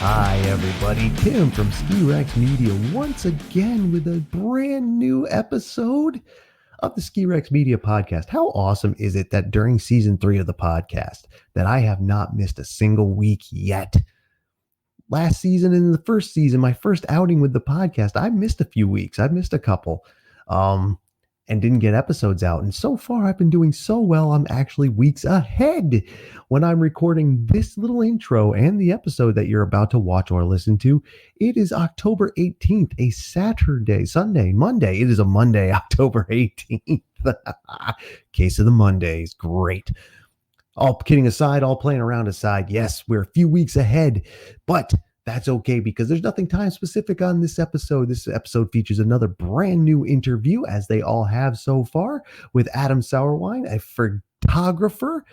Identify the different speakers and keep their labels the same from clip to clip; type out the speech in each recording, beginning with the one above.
Speaker 1: Hi everybody, Tim from Ski Rex Media once again with a brand new episode of the Ski Rex Media podcast. How awesome is it that during season 3 of the podcast that I have not missed a single week yet? Last season and in the first season, my first outing with the podcast, I missed a few weeks. I missed a couple. And didn't get episodes out. And so far, I've been doing so well, I'm actually weeks ahead when I'm recording this little intro and the episode that you're about to watch or listen to. It is October 18th, a Saturday, Sunday, Monday. It is a Monday, October 18th. Case of the Mondays. Great. All kidding aside, all playing around aside, yes, we're a few weeks ahead, but that's okay because there's nothing time specific on this episode. This episode features another brand new interview, as they all have so far, with Adam Sauerwein, a photographer,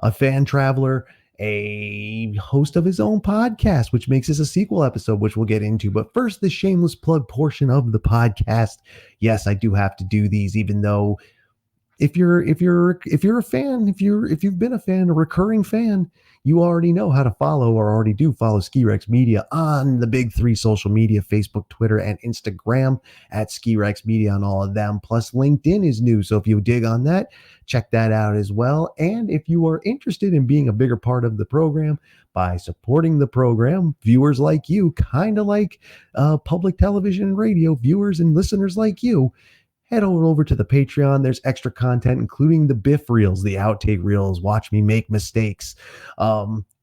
Speaker 1: a fan traveler, a host of his own podcast, which makes this a sequel episode, which we'll get into. But first, the shameless plug portion of the podcast. Yes, I do have to do these, even though if you're a fan, if you've been a fan, a recurring fan, you already know how to follow or already do follow Ski Rex Media on the big 3 social media, Facebook, Twitter, and Instagram at Ski Rex Media on all of them. Plus LinkedIn is new. So if you dig on that, check that out as well. And if you are interested in being a bigger part of the program by supporting the program, viewers like you, kind of like public television and radio viewers and listeners like you, head over to the Patreon. There's extra content, including the Biff Reels, the outtake reels, watch me make mistakes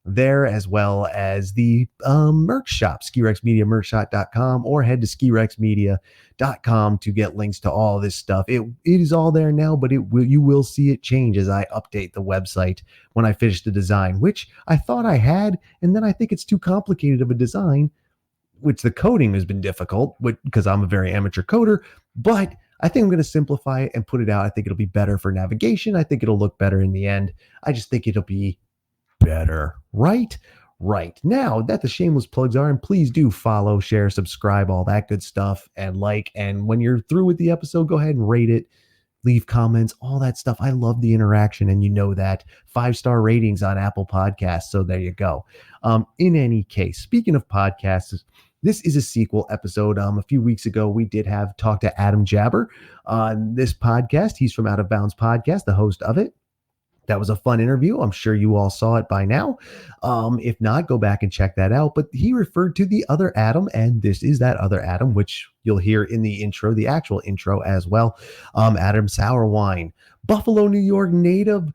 Speaker 1: there, as well as the merch shop, skirexmediamerchshop.com, or head to skirexmedia.com to get links to all this stuff. It is all there now, but you will see it change as I update the website when I finish the design, which I thought I had, and then I think it's too complicated of a design, which the coding has been difficult because I'm a very amateur coder, but I think I'm going to simplify it and put it out. I think it'll be better for navigation. I think it'll look better in the end. I just think it'll be better. Right? Right. Now that the shameless plugs are, and please do follow, share, subscribe, all that good stuff, and like. And when you're through with the episode, go ahead and rate it, leave comments, all that stuff. I love the interaction, and you know that. 5-star ratings on Apple Podcasts. So there you go. In any case, speaking of podcasts, this is a sequel episode. A few weeks ago, we did have talk to Adam Jabber on this podcast. He's from Out of Bounds Podcast, the host of it. That was a fun interview. I'm sure you all saw it by now. If not, go back and check that out. But he referred to the other Adam, and this is that other Adam, which you'll hear in the intro, the actual intro as well. Adam Sauerwein, Buffalo, New York native,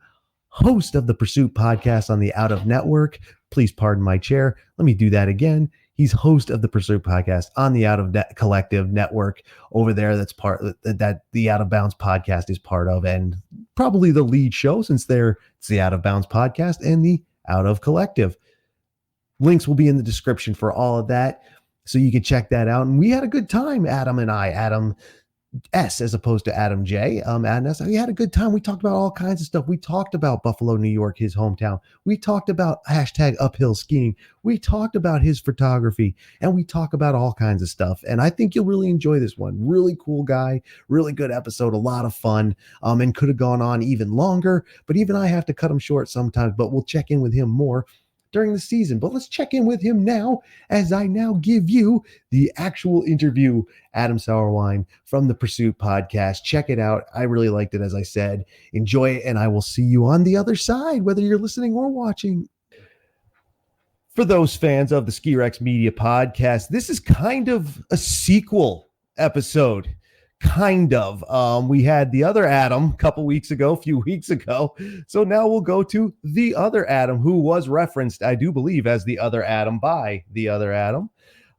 Speaker 1: host of the Pursuit podcast on the Out of Network. Please pardon my chair. Let me do that again. He's host of the Pursuit podcast on the Out of Collective network over there. That's part that the Out of Bounds podcast is part of, and probably the lead show since it's the Out of Bounds podcast and the Out of Collective. Links will be in the description for all of that, so you can check that out. And we had a good time, Adam and I. Adam S as opposed to Adam J. Adam S. We had a good time. We talked about all kinds of stuff. We talked about Buffalo, New York, his hometown. We talked about #uphill skiing. We talked about his photography, and we talk about all kinds of stuff. And I think you'll really enjoy this one. Really cool guy, really good episode, a lot of fun, and could have gone on even longer, but even I have to cut him short sometimes, but we'll check in with him more during the season. But let's check in with him now, as I now give you the actual interview. Adam Sauerwein from the Pursuit podcast. Check it out. I really liked it, as I said. Enjoy it, and I will see you on the other side, whether you're listening or watching. For those fans of the Ski Rex Media podcast, this is kind of a sequel episode. Kind of. We had the other Adam a few weeks ago. So now we'll go to the other Adam, who was referenced, I do believe, as the other Adam by the other Adam.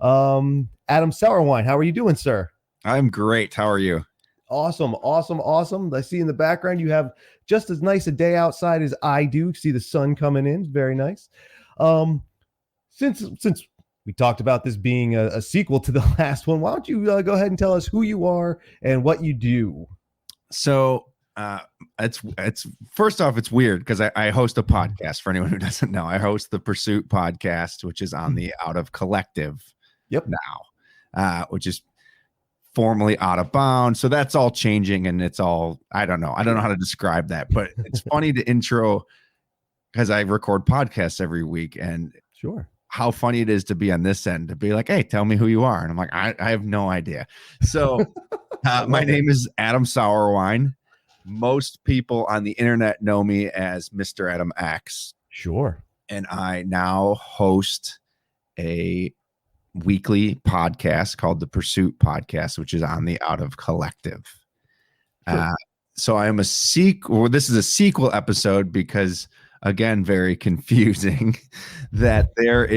Speaker 1: Adam Sauerwein, how are you doing, sir?
Speaker 2: I'm great. How are you?
Speaker 1: Awesome. I see in the background you have just as nice a day outside as I do. See the sun coming in. Very nice. Since we talked about this being a sequel to the last one, why don't you go ahead and tell us who you are and what you do?
Speaker 2: So it's first off, it's weird because I host a podcast. For anyone who doesn't know, I host the Pursuit podcast, which is on the Out of Collective now, which is formerly Out of Bounds. So that's all changing, and it's all, I don't know how to describe that, but it's funny to intro because I record podcasts every week, and
Speaker 1: sure,
Speaker 2: how funny it is to be on this end, to be like, hey, tell me who you are. And I'm like, I have no idea. So my name is Adam Sauerwein. Most people on the internet know me as Mr. Adam X.
Speaker 1: Sure.
Speaker 2: And I now host a weekly podcast called the Pursuit Podcast, which is on the OutOf Collective. Sure. So I am a sequel. This is a sequel episode because, again, very confusing that there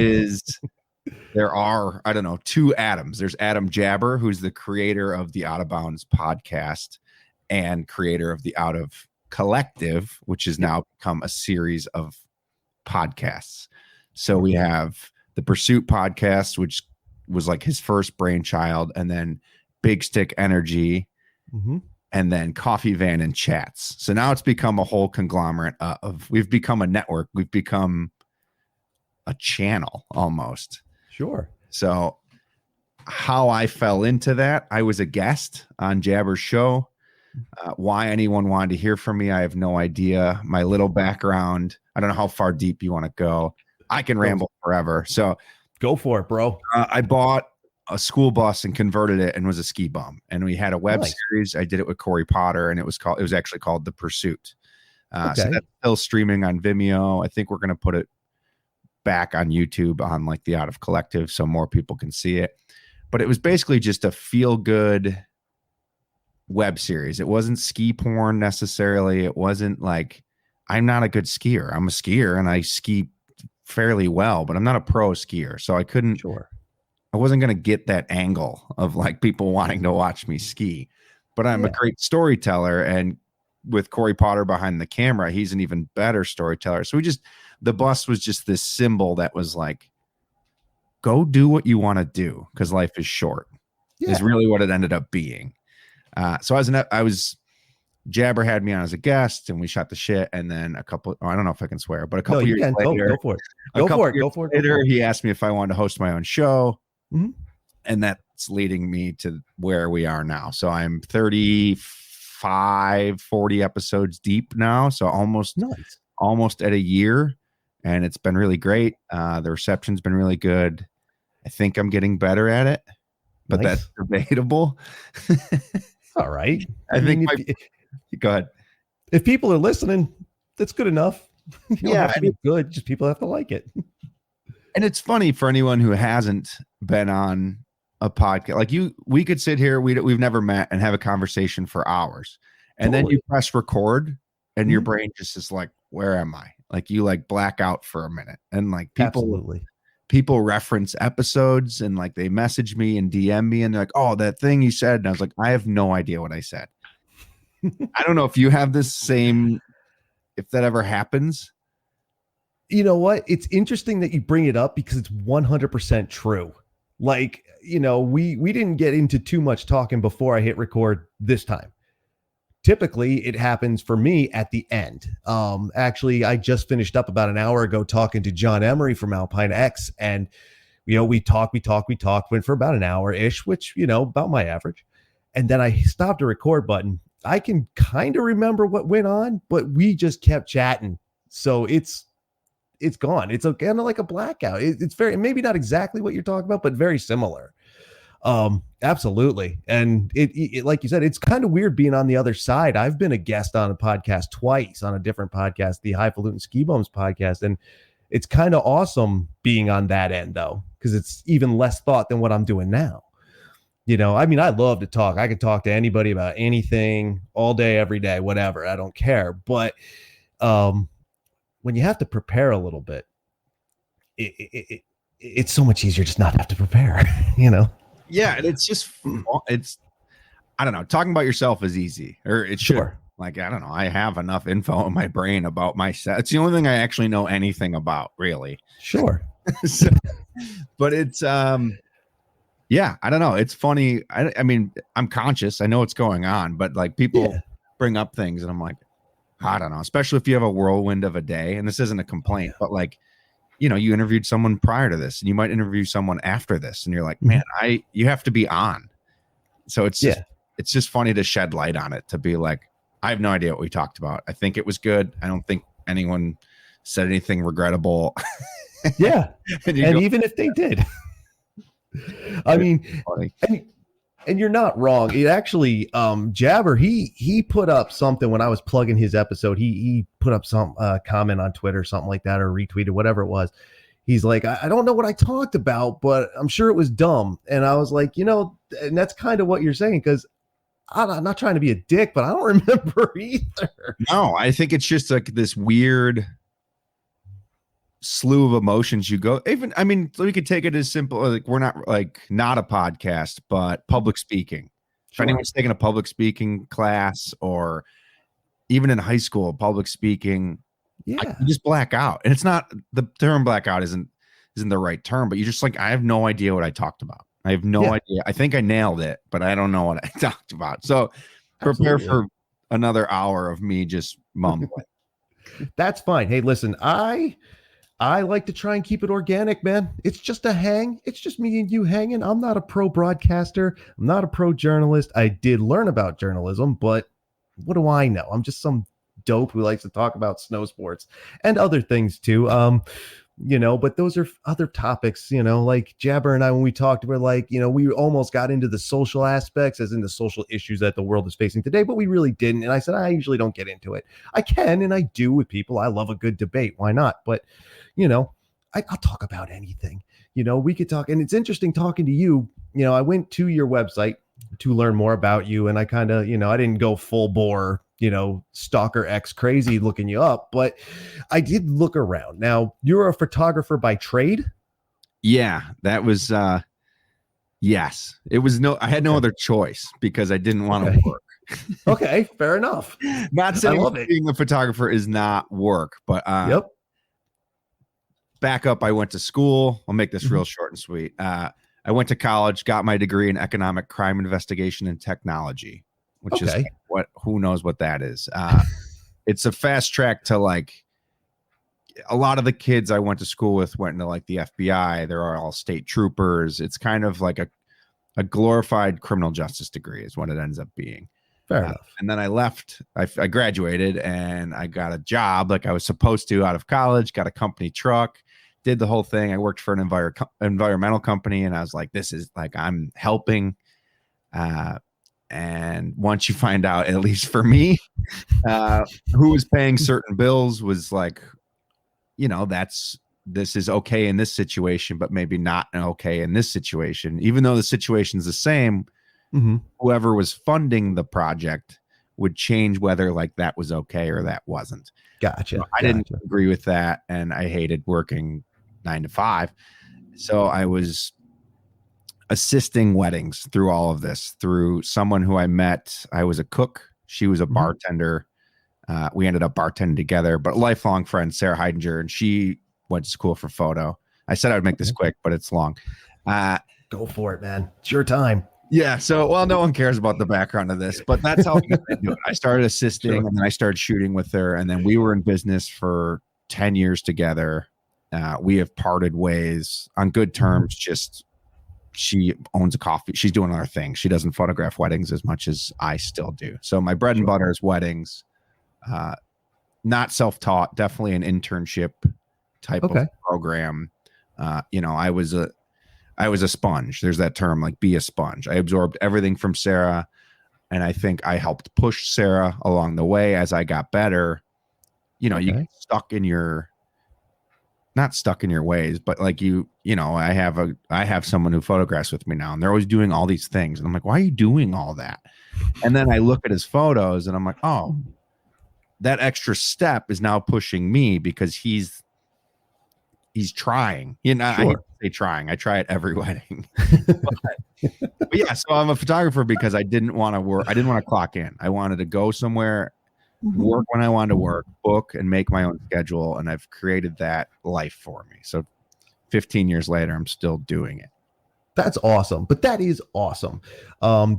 Speaker 2: are, I don't know, two Adams. There's Adam Jabber, who's the creator of the Out of Bounds podcast and creator of the OutOf Collective, which has now become a series of podcasts. So we have the Pursuit Podcast, which was like his first brainchild, and then Big Stick Energy, and then Coffee Van and Chats. So now it's become a whole conglomerate we've become a network. We've become a channel almost.
Speaker 1: Sure.
Speaker 2: So how I fell into that, I was a guest on Jabber's show. Why anyone wanted to hear from me, I have no idea. My little background, I don't know how far deep you want to go. I can ramble forever. So
Speaker 1: go for it, bro.
Speaker 2: I bought a school bus and converted it and was a ski bum. And we had a web series. I did it with Corey Potter, and it was actually called The Pursuit. So that's still streaming on Vimeo. I think we're going to put it back on YouTube on like the OutOf Collective so more people can see it. But it was basically just a feel good web series. It wasn't ski porn necessarily. It wasn't like, I'm not a good skier. I'm a skier and I ski fairly well, but I'm not a pro skier. So I couldn't, I wasn't going to get that angle of like people wanting to watch me ski, but I'm a great storyteller. And with Corey Potter behind the camera, he's an even better storyteller. So the bus was just this symbol that was like, go do what you want to do, because life is short, is really what it ended up being. So Jabber had me on as a guest and we shot the shit. And then I don't know if I can swear, but a couple years later,
Speaker 1: go for it. Go for it.
Speaker 2: He asked me if I wanted to host my own show. And that's leading me to where we are now. So I'm 35, 40 episodes deep now. So almost at a year. And it's been really great. The reception's been really good. I think I'm getting better at it, but that's debatable.
Speaker 1: All right.
Speaker 2: Go ahead.
Speaker 1: If people are listening, that's good enough. You don't have to be good. Just people have to like it.
Speaker 2: And it's funny for anyone who hasn't been on a podcast. Like we could sit here, we've never met, and have a conversation for hours. And then you press record and your brain just is like, where am I? Like you like black out for a minute. And like people reference episodes and like they message me and DM me and they're like, oh, that thing you said. And I was like, I have no idea what I said. I don't know if you have this same, if that ever happens.
Speaker 1: You know what? It's interesting that you bring it up because it's 100% true. Like, we didn't get into too much talking before I hit record this time. Typically, it happens for me at the end. Actually, I just finished up about an hour ago talking to John Emery from Alpine X, and we talked, went for about an hour-ish, which, about my average. And then I stopped the record button. I can kind of remember what went on, but we just kept chatting. So it's gone. It's kind of like a blackout. It's very, maybe not exactly what you're talking about, but very similar. Absolutely. And it like you said, it's kind of weird being on the other side. I've been a guest on a podcast twice, on a different podcast, the Highfalutin Ski Bums podcast. And it's kind of awesome being on that end though, because it's even less thought than what I'm doing now. I love to talk. I can talk to anybody about anything all day, every day, whatever. I don't care. But, when you have to prepare a little bit, it's so much easier just not have to prepare,
Speaker 2: Yeah, and I don't know. Talking about yourself is easy, or it should.
Speaker 1: Sure.
Speaker 2: Like, I don't know. I have enough info in my brain about myself. It's the only thing I actually know anything about, really.
Speaker 1: Sure.
Speaker 2: But it's, I don't know. It's funny. I mean, I'm conscious. I know what's going on, but like people bring up things and I'm like, I don't know, especially if you have a whirlwind of a day. And this isn't a complaint, but like, you interviewed someone prior to this and you might interview someone after this. And you're like, man, you have to be on. So it's just funny to shed light on it, to be like, I have no idea what we talked about. I think it was good. I don't think anyone said anything regrettable.
Speaker 1: Yeah.
Speaker 2: and
Speaker 1: even if they did, I mean, and you're not wrong. It actually, Jabber, he put up something when I was plugging his episode. He put up some comment on Twitter, something like that, or retweeted, whatever it was. He's like, I don't know what I talked about, but I'm sure it was dumb. And I was like, and that's kind of what you're saying, because I'm not trying to be a dick, but I don't remember either.
Speaker 2: No, I think it's just like this weird slew of emotions you go. Even, I mean, we could take it as simple, like we're not a podcast, but public speaking. Sure. If anyone's taking a public speaking class, or even in high school, public speaking, you just black out. And it's not, the term blackout isn't the right term, but you just like, I have no idea what I talked about. I have no idea. I think I nailed it, but I don't know what I talked about. So prepare for another hour of me just mumbling.
Speaker 1: That's fine. Hey, listen, I like to try and keep it organic, man. It's just a hang. It's just me and you hanging. I'm not a pro broadcaster. I'm not a pro journalist. I did learn about journalism, but what do I know? I'm just some dope who likes to talk about snow sports and other things too. But those are other topics, like Jabber and I, when we talked, we're like, we almost got into the social aspects, as in the social issues that the world is facing today, but we really didn't. And I said, I usually don't get into it. I can, and I do with people. I love a good debate. Why not? But, I'll talk about anything. We could talk, and it's interesting talking to you. I went to your website to learn more about you, and I kind of, I didn't go full bore, Stalker X crazy looking you up, but I did look around. Now, you're a photographer by trade?
Speaker 2: Yeah, that was, yes. It was I had no other choice because I didn't want to work.
Speaker 1: Okay, fair enough.
Speaker 2: Not saying being a photographer is not work, but
Speaker 1: yep.
Speaker 2: Back up, I went to school. I'll make this real short and sweet. I went to college, got my degree in economic crime investigation and technology, which is who knows what that is. It's a fast track to like a lot of the kids I went to school with went into like the FBI. They're all state troopers. It's kind of like a glorified criminal justice degree is what it ends up being.
Speaker 1: Fair enough.
Speaker 2: And then I left. I graduated and I got a job like I was supposed to out of college, got a company truck, did the whole thing. I worked for an environmental company, and I was like, this is like, I'm helping. And once you find out, at least for me, who was paying certain bills was like, this is okay in this situation, but maybe not okay in this situation, even though the situation's the same. Whoever was funding the project would change whether like that was okay or that wasn't.
Speaker 1: Gotcha.
Speaker 2: So I didn't agree with that, and I hated working 9 to 5. So I was assisting weddings through all of this, through someone who I met. I was a cook. She was a bartender. We ended up bartending together, but lifelong friend, Sarah Heidinger, and she went to school for photo. I said I would make this quick, but it's long.
Speaker 1: Go for it, man. It's your time.
Speaker 2: Yeah. So, well, no one cares about the background of this, but that's how I got into it. I started assisting, and then I started shooting with her, and then we were in business for 10 years together. We have parted ways on good terms. Just she owns a coffee. She's doing other things. She doesn't photograph weddings as much as I still do. So my bread and butter is weddings. Not self-taught, definitely an internship type of program. I was a sponge. There's that term, like be a sponge. I absorbed everything from Sarah, and I think I helped push Sarah along the way as I got better. You get not stuck in your ways, but like I have someone who photographs with me now, and they're always doing all these things. And I'm like, why are you doing all that? And then I look at his photos and I'm like, oh, that extra step is now pushing me because he's trying. I hate to say trying. I try at every wedding. but yeah, so I'm a photographer because I didn't want to work. I didn't want to clock in. I wanted to go somewhere, work when I wanted to work, book, and make my own schedule. And I've created that life for me. So 15 years later, I'm still doing it.
Speaker 1: That's awesome. But that is awesome.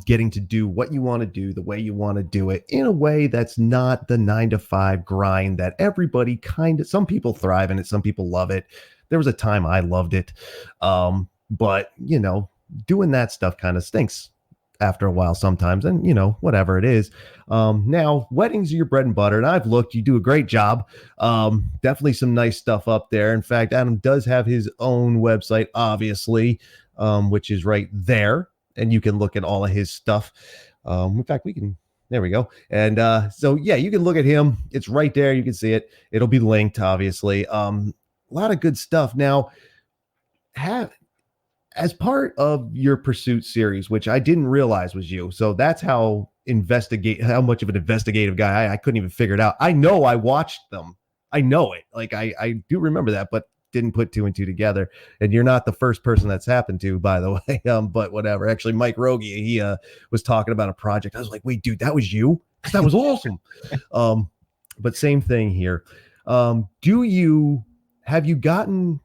Speaker 1: Getting to do what you want to do, the way you want to do it, in a way that's not the 9 to 5 grind that everybody some people thrive in it. Some people love it. There was a time I loved it. But doing that stuff kind of stinks. after a while sometimes, and whatever it is. Now weddings are your bread and butter, and I've looked. You do a great job. Definitely some nice stuff up there. In fact, Adam does have his own website, obviously, which is right there, and you can look at all of his stuff. In fact, we can. There we go. And so yeah, you can look at him. It's right there. You can see it. It'll be linked, obviously. A lot of good stuff. Now, as part of your Pursuit series, which I didn't realize was you. So that's how much of an investigative guy I couldn't even figure it out. I know I watched them. I know it. Like I do remember that, but didn't put two and two together. And you're not the first person that's happened to, by the way. But whatever. Actually, Mike Rogie, he was talking about a project. I was like, wait, dude, that was you? That was awesome. But same thing here. Have you gotten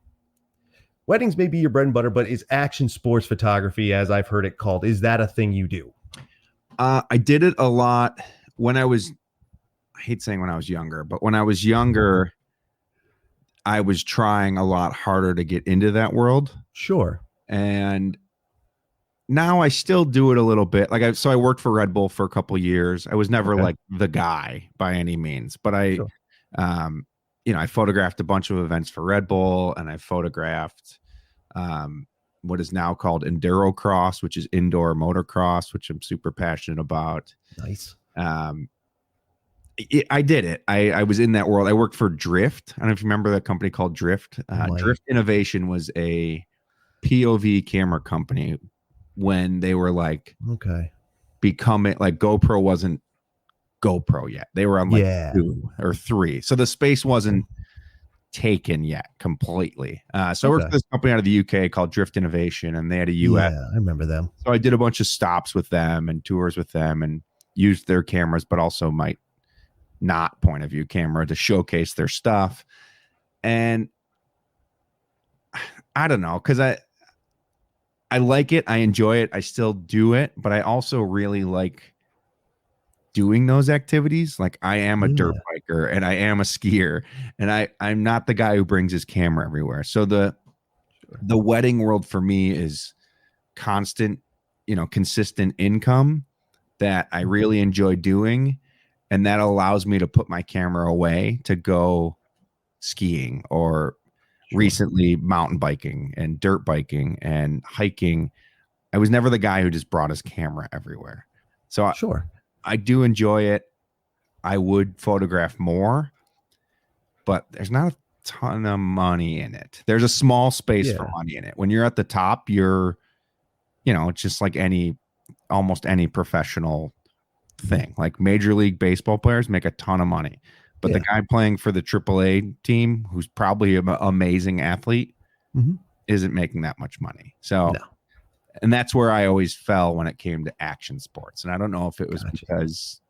Speaker 1: weddings may be your bread and butter, but is action sports photography, as I've heard it called, is that a thing you do?
Speaker 2: I did it a lot when I hate saying when I was younger, but when I was younger, I was trying a lot harder to get into that world.
Speaker 1: Sure.
Speaker 2: And now I still do it a little bit. So I worked for Red Bull for a couple of years. I was never like the guy by any means, but I photographed a bunch of events for Red Bull, and I photographed what is now called enduro cross, which is indoor motocross, which I'm super passionate about.
Speaker 1: Nice.
Speaker 2: I did it. I was in that world. I worked for Drift. I don't know if you remember that company called Drift. Drift Innovation was a POV camera company when they were becoming like GoPro wasn't GoPro yet. They were on 2 or 3. So the space wasn't taken yet completely. So I worked for this company out of the UK called Drift Innovation, and they had a US.
Speaker 1: Yeah, I remember them.
Speaker 2: So I did a bunch of stops with them and tours with them and used their cameras, but also my not point of view camera to showcase their stuff. And I don't know, because I like it. I enjoy it. I still do it, but I also really like doing those activities. Like I am a dirt biker and I am a skier, and I'm not the guy who brings his camera everywhere. So the wedding world for me is constant, consistent income that I really enjoy doing. And that allows me to put my camera away to go skiing or recently mountain biking and dirt biking and hiking. I was never the guy who just brought his camera everywhere. So I do enjoy it. I would photograph more, but there's not a ton of money in it. There's a small space for money in it. When you're at the top, you're, it's just like almost any professional thing. Like Major League Baseball players make a ton of money, but the guy playing for the AAA team, who's probably an amazing athlete, isn't making that much money. So, and that's where I always fell when it came to action sports. And I don't know if it was because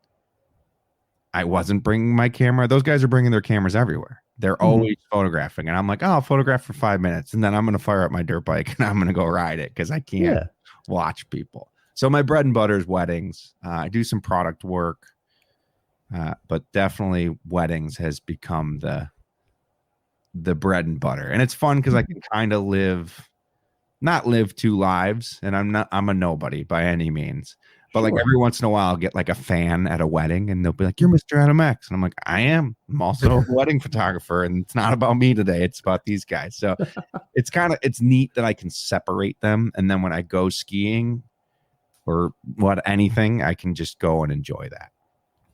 Speaker 2: I wasn't bringing my camera. Those guys are bringing their cameras everywhere. They're always photographing. And I'm like, I'll photograph for 5 minutes. And then I'm going to fire up my dirt bike and I'm going to go ride it because I can't watch people. So my bread and butter is weddings. I do some product work, but definitely weddings has become the bread and butter. And it's fun because I can kind of not live 2 lives. And I'm a nobody by any means. But like every once in a while, I'll get like a fan at a wedding and they'll be like, "You're Mr. Adam X." And I'm like, I am. I'm also a wedding photographer. And it's not about me today. It's about these guys. So it's neat that I can separate them. And then when I go skiing or anything, I can just go and enjoy that.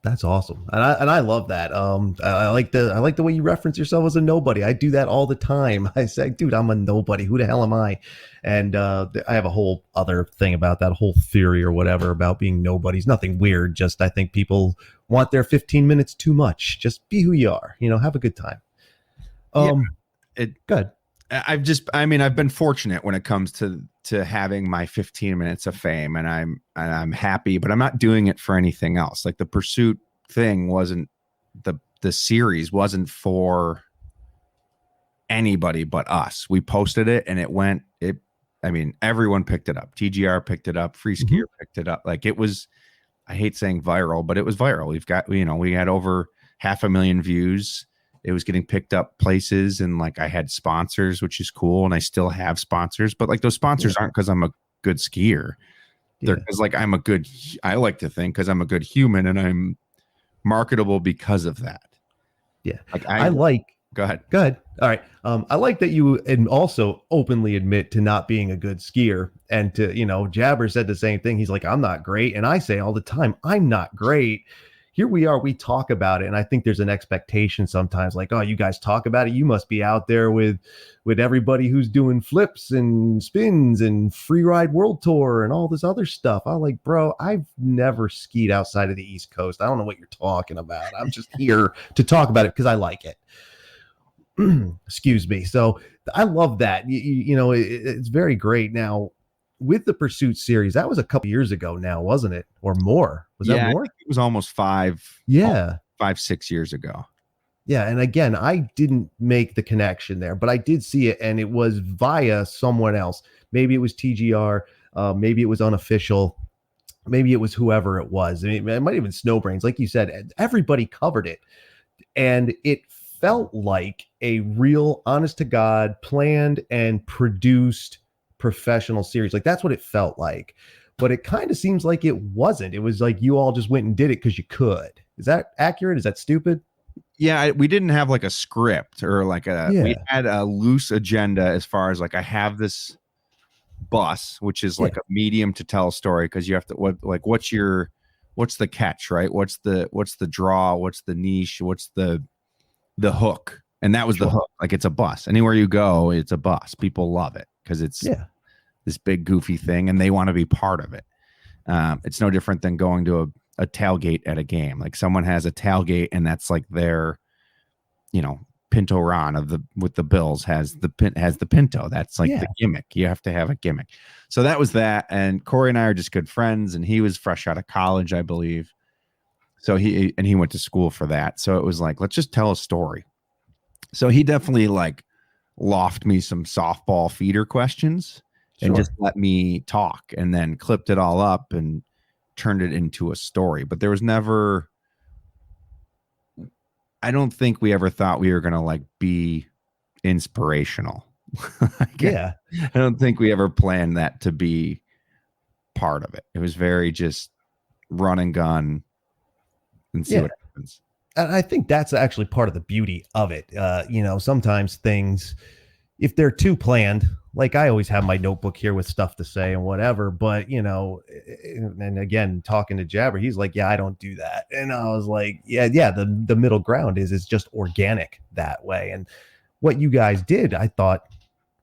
Speaker 1: That's awesome. And I love that. I like the way you reference yourself as a nobody. I do that all the time. I say, dude, I'm a nobody. Who the hell am I? And I have a whole other thing about that whole theory or whatever about being nobodies. Nothing weird. Just I think people want their 15 minutes too much. Just be who you are. Have a good time. Good.
Speaker 2: I've been fortunate when it comes to having my 15 minutes of fame, and I'm happy, but I'm not doing it for anything else. Like the Pursuit thing wasn't the series wasn't for anybody but us. We posted it and everyone picked it up. TGR picked it up. Free Skier picked it up. Like it was, I hate saying viral, but it was viral. We had over 500,000 views. It was getting picked up places, and like I had sponsors, which is cool. And I still have sponsors, but like those sponsors aren't because I'm a good skier. They're because like I like to think because I'm a good human and I'm marketable because of that.
Speaker 1: Yeah.
Speaker 2: Like go ahead.
Speaker 1: Go ahead. All right. I like that you and also openly admit to not being a good skier, and to, Jabber said the same thing. He's like, I'm not great. And I say all the time, I'm not great. Here we are, we talk about it. And I think there's an expectation sometimes like, oh, you guys talk about it. You must be out there with everybody who's doing flips and spins and free ride world tour and all this other stuff. I'm like, bro, I've never skied outside of the East Coast. I don't know what you're talking about. I'm just here to talk about it because I like it. Excuse me. So I love that. It's very great. Now, with the Pursuit series, that was a couple years ago now, wasn't it? Or more? Was that more?
Speaker 2: I think it was almost 6 years ago.
Speaker 1: Yeah. And again, I didn't make the connection there, but I did see it, and it was via someone else. Maybe it was TGR. Maybe it was unofficial. Maybe it was whoever it was. I mean, it might have been Snowbrains. Like you said, everybody covered it. And it felt like a real honest to God planned and produced professional series. Like that's what it felt like, but it kind of seems like it wasn't. It was like you all just went and did it because you could. Is that accurate? Is that stupid?
Speaker 2: Yeah, we didn't have like a script or like we had a loose agenda as far as like I have this bus, which is like a medium to tell a story because you have to what's the catch, right? What's the draw? What's the niche? What's the hook? And that was the hook. Like it's a bus. Anywhere you go, it's a bus. People love it because it's this big goofy thing and they want to be part of it. It's no different than going to a tailgate at a game. Like someone has a tailgate and that's like their, Pinto Ron with the Bills has the Pinto. That's like the gimmick. You have to have a gimmick. So that was that. And Corey and I are just good friends, and he was fresh out of college, I believe. So he went to school for that. So it was like, let's just tell a story. So he definitely like lofted me some softball feeder questions and just let me talk, and then clipped it all up and turned it into a story. But there was never, I don't think we ever thought we were going to like be inspirational. I don't think we ever planned that to be part of it. It was very just run and gun and see what happens.
Speaker 1: And I think that's actually part of the beauty of it. Sometimes things, if they're too planned, like I always have my notebook here with stuff to say and whatever, but and again, talking to Jabber, he's like, yeah, I don't do that. And I was like, the middle ground is it's just organic that way. And what you guys did, I thought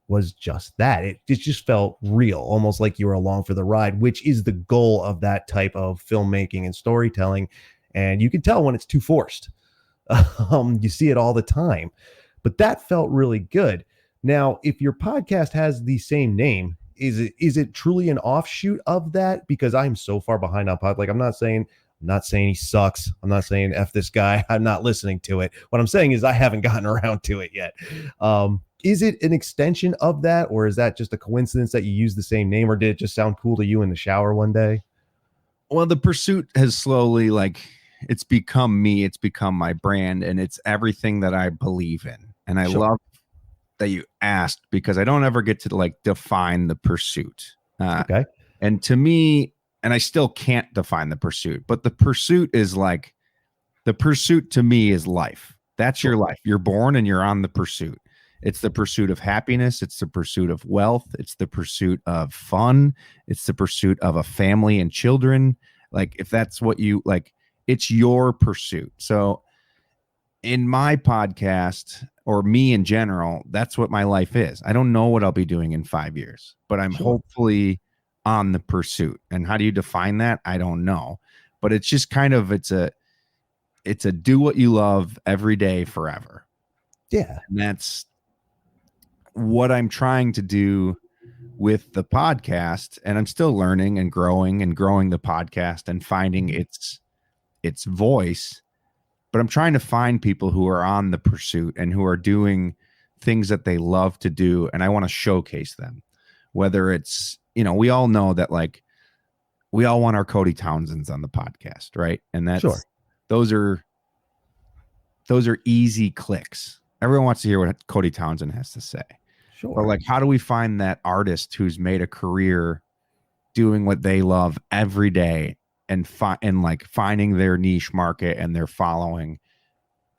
Speaker 1: was just that. It just felt real, almost like you were along for the ride, which is the goal of that type of filmmaking and storytelling. And you can tell when it's too forced. You see it all the time, but that felt really good. Now, if your podcast has the same name, is it truly an offshoot of that? Because I'm so far behind on pod. Like I'm not saying he sucks. I'm not saying F this guy. I'm not listening to it. What I'm saying is I haven't gotten around to it yet. Is it an extension of that, or is that just a coincidence that you use the same name, or did it just sound cool to you in the shower one day?
Speaker 2: Well, the Pursuit has slowly it's become me. It's become my brand, and it's everything that I believe in. And I love that you asked, because I don't ever get to define the Pursuit.
Speaker 1: Okay.
Speaker 2: And to me, and I still can't define the Pursuit, but the Pursuit is the Pursuit to me is life. That's your life. You're born and you're on the pursuit. It's the pursuit of happiness. It's the pursuit of wealth. It's the pursuit of fun. It's the pursuit of a family and children. If that's what you like, it's your pursuit. So in my podcast, or me in general, that's what my life is. I don't know what I'll be doing in 5 years, but I'm hopefully on the pursuit. And how do you define that? I don't know, but it's just it's a do what you love every day forever.
Speaker 1: Yeah.
Speaker 2: And that's what I'm trying to do with the podcast. And I'm still learning and growing the podcast and finding its voice. But I'm trying to find people who are on the pursuit and who are doing things that they love to do. And I want to showcase them, whether it's, we all know that we all want our Cody Townsends on the podcast. Right. And that's, those are easy clicks. Everyone wants to hear what Cody Townsend has to say. But how do we find that artist who's made a career doing what they love every day and like finding their niche market and their following.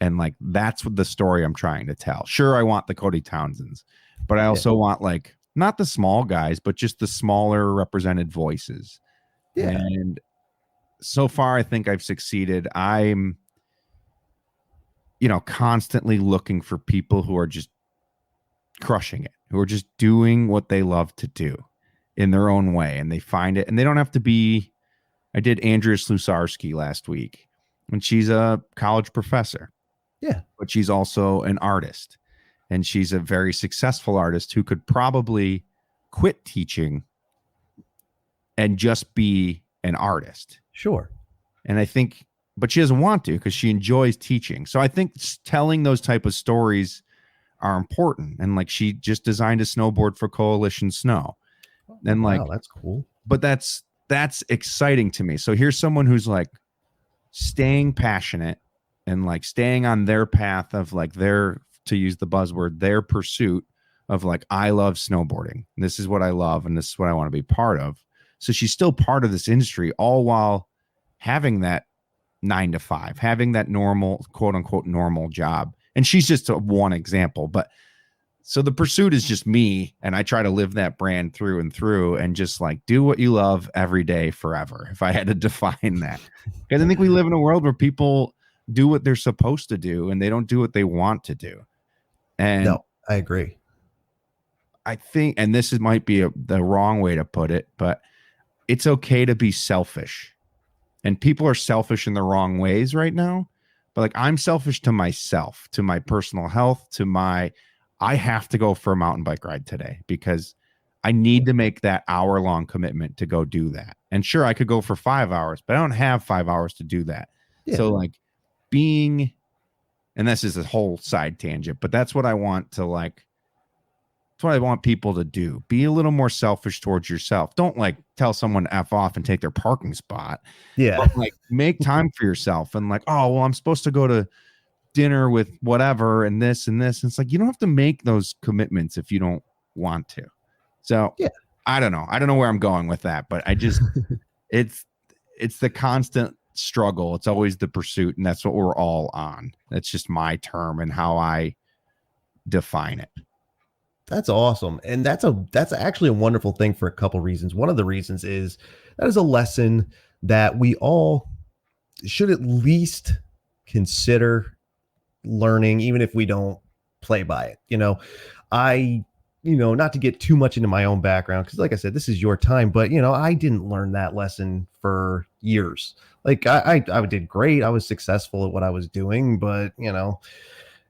Speaker 2: And like, that's what the story I'm trying to tell. Sure, I want the Cody Townsends, but I also want like not the small guys, but just the smaller represented voices.
Speaker 1: Yeah.
Speaker 2: And so far, I think I've succeeded. I'm, constantly looking for people who are just crushing it, who are just doing what they love to do in their own way. And they find it, and they don't have to be. I did Andrea Slusarski last week, and she's a college professor.
Speaker 1: Yeah.
Speaker 2: But she's also an artist, and she's a very successful artist who could probably quit teaching and just be an artist.
Speaker 1: Sure.
Speaker 2: And I think, but she doesn't want to because she enjoys teaching. So I think telling those type of stories are important. And like, she just designed a snowboard for Coalition Snow. And like,
Speaker 1: wow, that's cool.
Speaker 2: But that's exciting to me. So here's someone who's like staying passionate and like staying on their path of like their, to use the buzzword, their pursuit of like, I love snowboarding. This is what I love, and this is what I want to be part of. So she's still part of this industry, all while having that 9 to 5, having that normal, quote unquote, normal job. And she's just one example. But so the pursuit is just me, and I try to live that brand through and through, and just like do what you love every day forever, if I had to define that. Because I think we live in a world where people do what they're supposed to do and they don't do what they want to do. And
Speaker 1: no, I agree.
Speaker 2: I think, and this might be the wrong way to put it, but it's okay to be selfish. And people are selfish in the wrong ways right now. But like, I'm selfish to myself, to my personal health, I have to go for a mountain bike ride today because I need to make that hour-long commitment to go do that. And sure, I could go for 5 hours, but I don't have 5 hours to do that. Yeah. So like and this is a whole side tangent, but that's what I want to like, that's what I want people to do. Be a little more selfish towards yourself. Don't like tell someone to F off and take their parking spot.
Speaker 1: Yeah.
Speaker 2: But like, make time for yourself, and like, oh, well, I'm supposed to go to dinner with whatever and this and this. And it's like, you don't have to make those commitments if you don't want to. So yeah, I don't know where I'm going with that, but I just, it's the constant struggle. It's always the pursuit, and that's what we're all on. That's just my term and how I define it.
Speaker 1: That's awesome. And that's actually a wonderful thing for a couple reasons. One of the reasons is that is a lesson that we all should at least consider learning, even if we don't play by it. Not to get too much into my own background, because like I said, this is your time, but I didn't learn that lesson for years. Like I did great. I was successful at what I was doing, but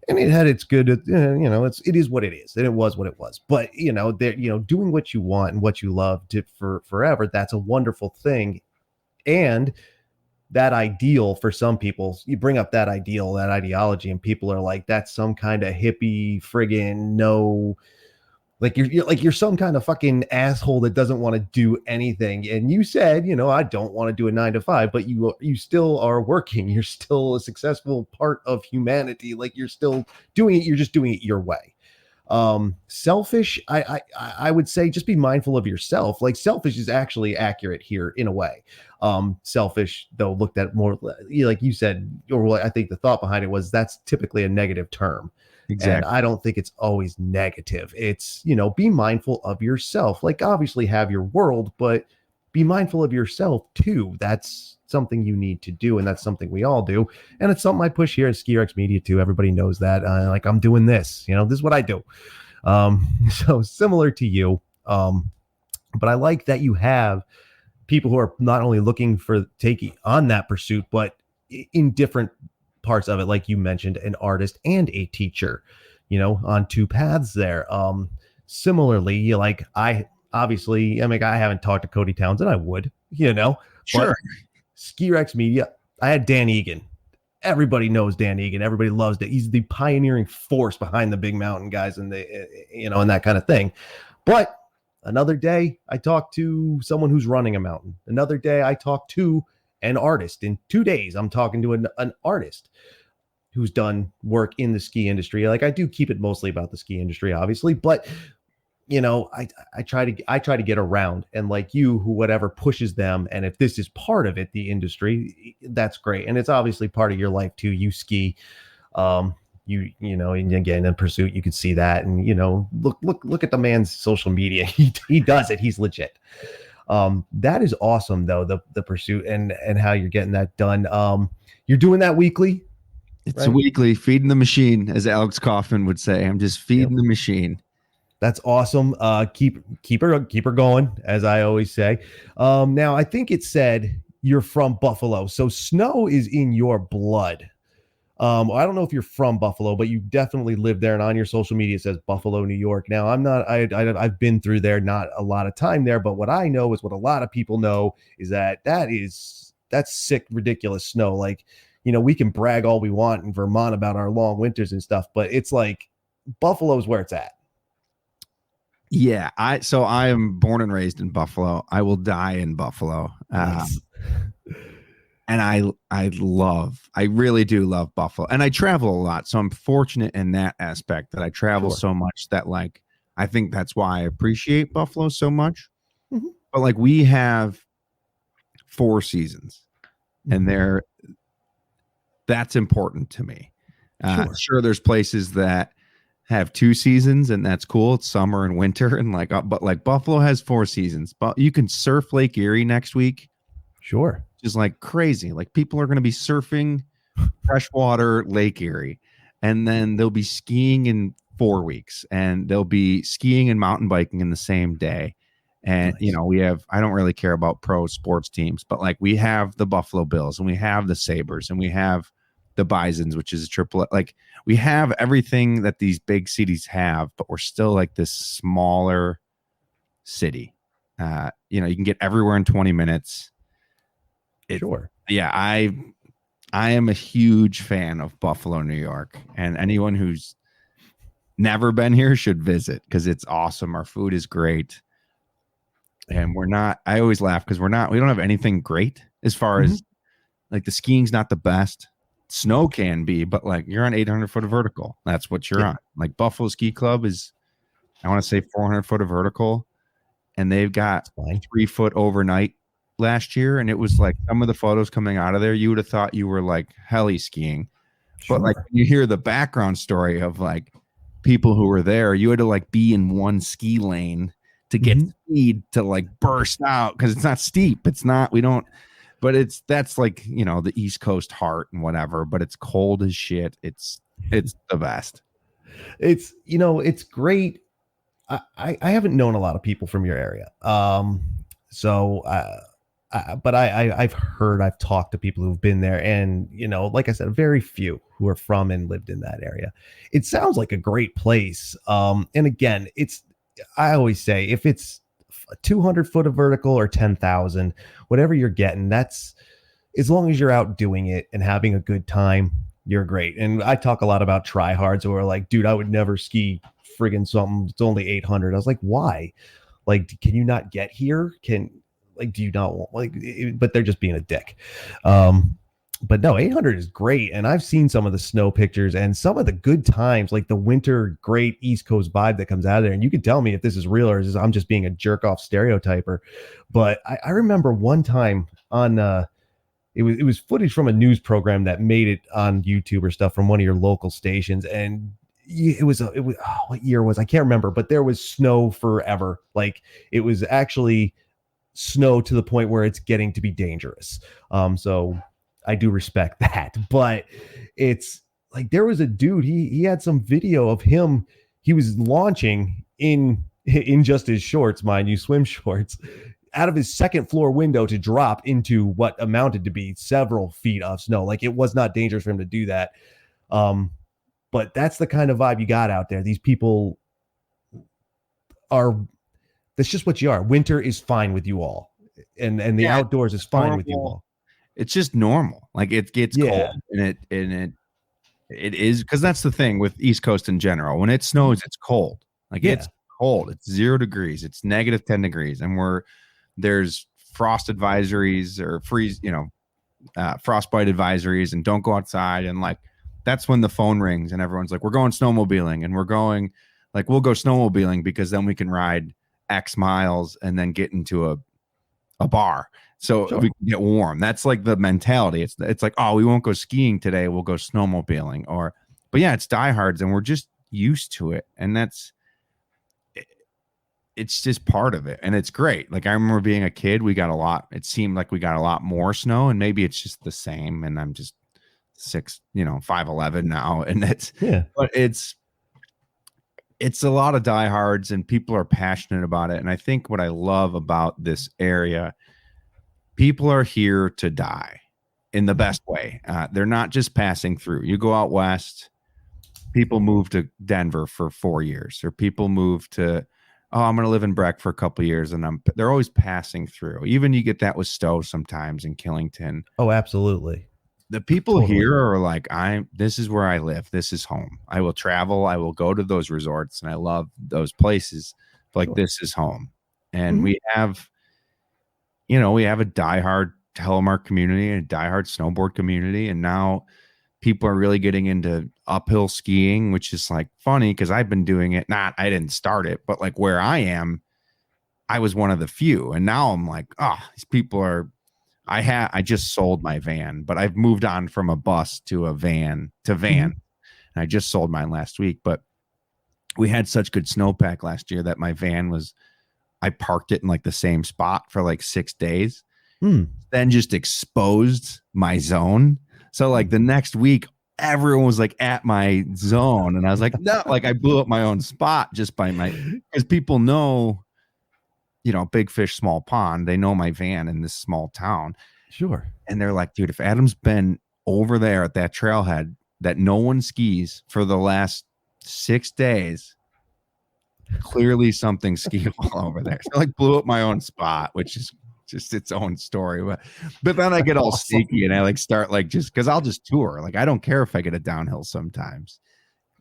Speaker 1: and it had its good, it is what it is, and it was what it was. But doing what you want and what you love for forever, that's a wonderful thing. And that ideal for some people, you bring up that ideal, that ideology, and people are like, that's some kind of hippie friggin' no, like you're some kind of fucking asshole that doesn't want to do anything. And you said, I don't want to do a 9 to 5, but you still are working. You're still a successful part of humanity. Like, you're still doing it. You're just doing it your way. Selfish. I would say just be mindful of yourself. Like, selfish is actually accurate here in a way. Selfish, though, looked at more like you said, or I think the thought behind it was that's typically a negative term. Exactly. And I don't think it's always negative. It's, be mindful of yourself. Like, obviously have your world, but be mindful of yourself too. That's something you need to do. And that's something we all do. And it's something I push here at Ski Rex Media too. Everybody knows that. Like, I'm doing this, this is what I do. So similar to you. But I like that you have people who are not only looking for taking on that pursuit, but in different parts of it, like you mentioned, an artist and a teacher, on two paths there. Similarly, I haven't talked to Cody Townsend. I would,
Speaker 2: sure.
Speaker 1: Ski Rex Media, I had Dan Egan. Everybody knows Dan Egan. Everybody loves it. He's the pioneering force behind the big mountain guys and and that kind of thing. But another day I talked to someone who's running a mountain. Another day I talked to an artist. In 2 days, I'm talking to an artist who's done work in the ski industry. Like, I do keep it mostly about the ski industry, obviously, but I try to get around, and like you, who whatever pushes them, and if this is part of it, the industry, that's great, and it's obviously part of your life too. You ski, and again in Pursuit, you could see that, and look at the man's social media. He does it. He's legit. That is awesome though, the Pursuit and how you're getting that done. You're doing that weekly.
Speaker 2: It's right? Weekly, feeding the machine, as Alex Kaufman would say. I'm just feeding the machine.
Speaker 1: That's awesome. Keep her going, as I always say. Now I think it said you're from Buffalo, so snow is in your blood. I don't know if you're from Buffalo, but you definitely live there, and on your social media it says Buffalo, New York. Now I'm not. I've been through there, not a lot of time there, but what I know is what a lot of people know is that's sick, ridiculous snow. Like, we can brag all we want in Vermont about our long winters and stuff, but it's like Buffalo's where it's at.
Speaker 2: Yeah, I am born and raised in Buffalo. I will die in Buffalo. Nice. And I really do love Buffalo, and I travel a lot. So I'm fortunate in that aspect that I travel so much that like, I think that's why I appreciate Buffalo so much. Mm-hmm. But like, we have 4 seasons, and that's important to me. Sure, there's places that have 2 seasons, and that's cool. It's summer and winter, and but like Buffalo has 4 seasons. But you can surf Lake Erie next week.
Speaker 1: Sure.
Speaker 2: Just like crazy. Like, people are going to be surfing freshwater Lake Erie, and then they'll be skiing in 4 weeks, and they'll be skiing and mountain biking in the same day. And nice. We have, I don't really care about pro sports teams, but like, we have the Buffalo Bills, and we have the Sabres, and we have the Bisons, which is a triple. Like, we have everything that these big cities have, but we're still like this smaller city. You can get everywhere in 20 minutes.
Speaker 1: Sure.
Speaker 2: Yeah, I am a huge fan of Buffalo, New York, and anyone who's never been here should visit, because it's awesome. Our food is great, and I always laugh because we don't have anything great as far as like, the skiing's not the best. Snow can be, but like, you're on 800 foot of vertical. That's what you're on. Like, Buffalo Ski Club is, I want to say 400 foot of vertical, and they've got 3 foot overnight last year, and it was like, some of the photos coming out of there, you would have thought you were like heli skiing. But like, you hear the background story of like people who were there, you had to like be in one ski lane to get speed to like burst out, because it's not steep. It's not, that's like, the East Coast heart and whatever, but it's cold as shit. It's the best.
Speaker 1: It's, it's great. I haven't known a lot of people from your area. But I've talked to people who've been there, and like I said, very few who are from and lived in that area. It sounds like a great place. And again, I always say, if it's 200 foot of vertical or 10,000, whatever you're getting, that's, as long as you're out doing it and having a good time, you're great. And I talk a lot about tryhards who are like, dude, I would never ski friggin' something. It's only 800. I was like, why? Like, can you not get here? Do you not want, but they're just being a dick. But no, 800 is great. And I've seen some of the snow pictures and some of the good times, like the winter, great East Coast vibe that comes out of there. And you can tell me if this is real or I'm just being a jerk off stereotyper. But I remember one time on, it was footage from a news program that made it on YouTube or stuff from one of your local stations. And it was what year was, I can't remember, but there was snow forever. Like, it was actually snow to the point where it's getting to be dangerous. So I do respect that, but it's like, there was a dude, he had some video of him. He was launching in just his shorts, mind you, swim shorts, out of his second floor window to drop into what amounted to be several feet of snow. Like, it was not dangerous for him to do that. But that's the kind of vibe you got out there. These people that's just what you are. Winter is fine with you all. And the outdoors is fine with you all.
Speaker 2: It's just normal. Like, it gets cold, and it is, because that's the thing with East Coast in general. When it snows, it's cold. Like, it's cold. It's 0 degrees. It's negative 10 degrees. And there's frost advisories or freeze, frostbite advisories, and don't go outside. And like, that's when the phone rings and everyone's like, we're going snowmobiling, and we're going Like we'll go snowmobiling because then we can ride X miles and then get into a bar. So we can get warm. That's like the mentality. It's like, oh, we won't go skiing today. We'll go snowmobiling. But yeah, it's diehards and we're just used to it. And it's just part of it. And it's great. Like I remember being a kid, it seemed like we got a lot more snow, and maybe it's just the same. And I'm just 5'11" now. And but it's a lot of diehards and people are passionate about it. And I think what I love about this area, people are here to die in the best way. They're not just passing through. You go out west, people move to Denver for 4 years, or people move to, I'm going to live in Breck for a couple of years, and they're always passing through. Even you get that with Stowe sometimes in Killington.
Speaker 1: Oh, absolutely.
Speaker 2: The people here are like, this is where I live. This is home. I will travel. I will go to those resorts, and I love those places. Like this is home. And we have a diehard telemark community and a diehard snowboard community. And now people are really getting into uphill skiing, which is like funny because I've been doing it. I didn't start it, but like where I am, I was one of the few. And now I'm like, these people are, I just sold my van, but I've moved on from a bus to a van to van. And I just sold mine last week, but we had such good snowpack last year that my van I parked it in like the same spot for like 6 days, then just exposed my zone. So like the next week, everyone was like at my zone. And I was like, no, like I blew up my own spot just because people know, big fish, small pond. They know my van in this small town.
Speaker 1: Sure.
Speaker 2: And they're like, dude, if Adam's been over there at that trailhead that no one skis for the last 6 days, clearly something skiable over there. So I like blew up my own spot, which is just its own story. But then I get all sneaky and I like start like just because I'll just tour. Like I don't care if I get a downhill sometimes.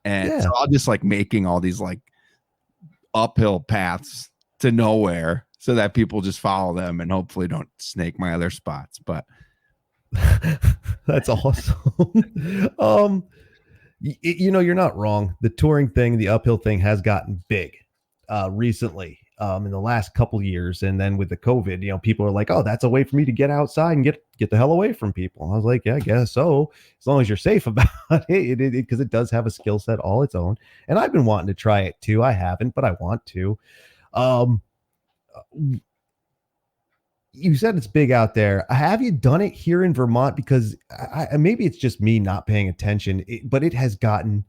Speaker 2: And so I'll just like making all these like uphill paths to nowhere so that people just follow them and hopefully don't snake my other spots. But
Speaker 1: that's awesome. You're not wrong. The touring thing, the uphill thing has gotten big recently in the last couple years. And then with the COVID, people are like, oh, that's a way for me to get outside and get the hell away from people. I was like, yeah, I guess so. As long as you're safe about it, because it does have a skill set all its own. And I've been wanting to try it too. I haven't, but I want to. You said it's big out there. Have you done it here in Vermont? Because maybe it's just me not paying attention, but it has gotten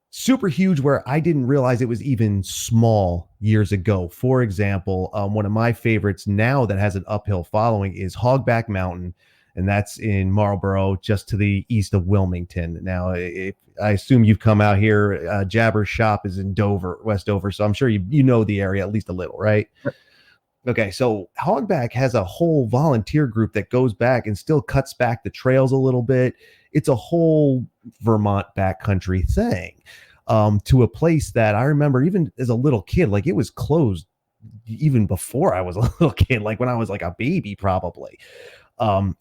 Speaker 1: super huge where I didn't realize it was even small years ago. For example, one of my favorites now that has an uphill following is Hogback Mountain, and that's in Marlborough, just to the east of Wilmington. Now, I assume you've come out here. Jabber's shop is in Dover, West Dover, so I'm sure you know the area at least a little, right? Okay, so Hogback has a whole volunteer group that goes back and still cuts back the trails a little bit. It's a whole Vermont backcountry thing, to a place that I remember even as a little kid, like it was closed even before I was a little kid, like when I was like a baby probably.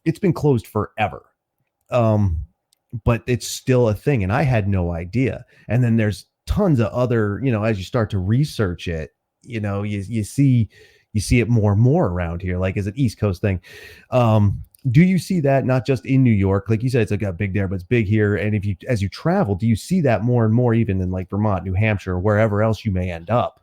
Speaker 1: It's been closed forever. But it's still a thing, and I had no idea. And then there's tons of other, as you start to research it, you see it more and more around here, like as an East Coast thing. Do you see that not just in New York? Like you said, it's got big there, but it's big here. And as you travel, do you see that more and more, even in like Vermont, New Hampshire, or wherever else you may end up?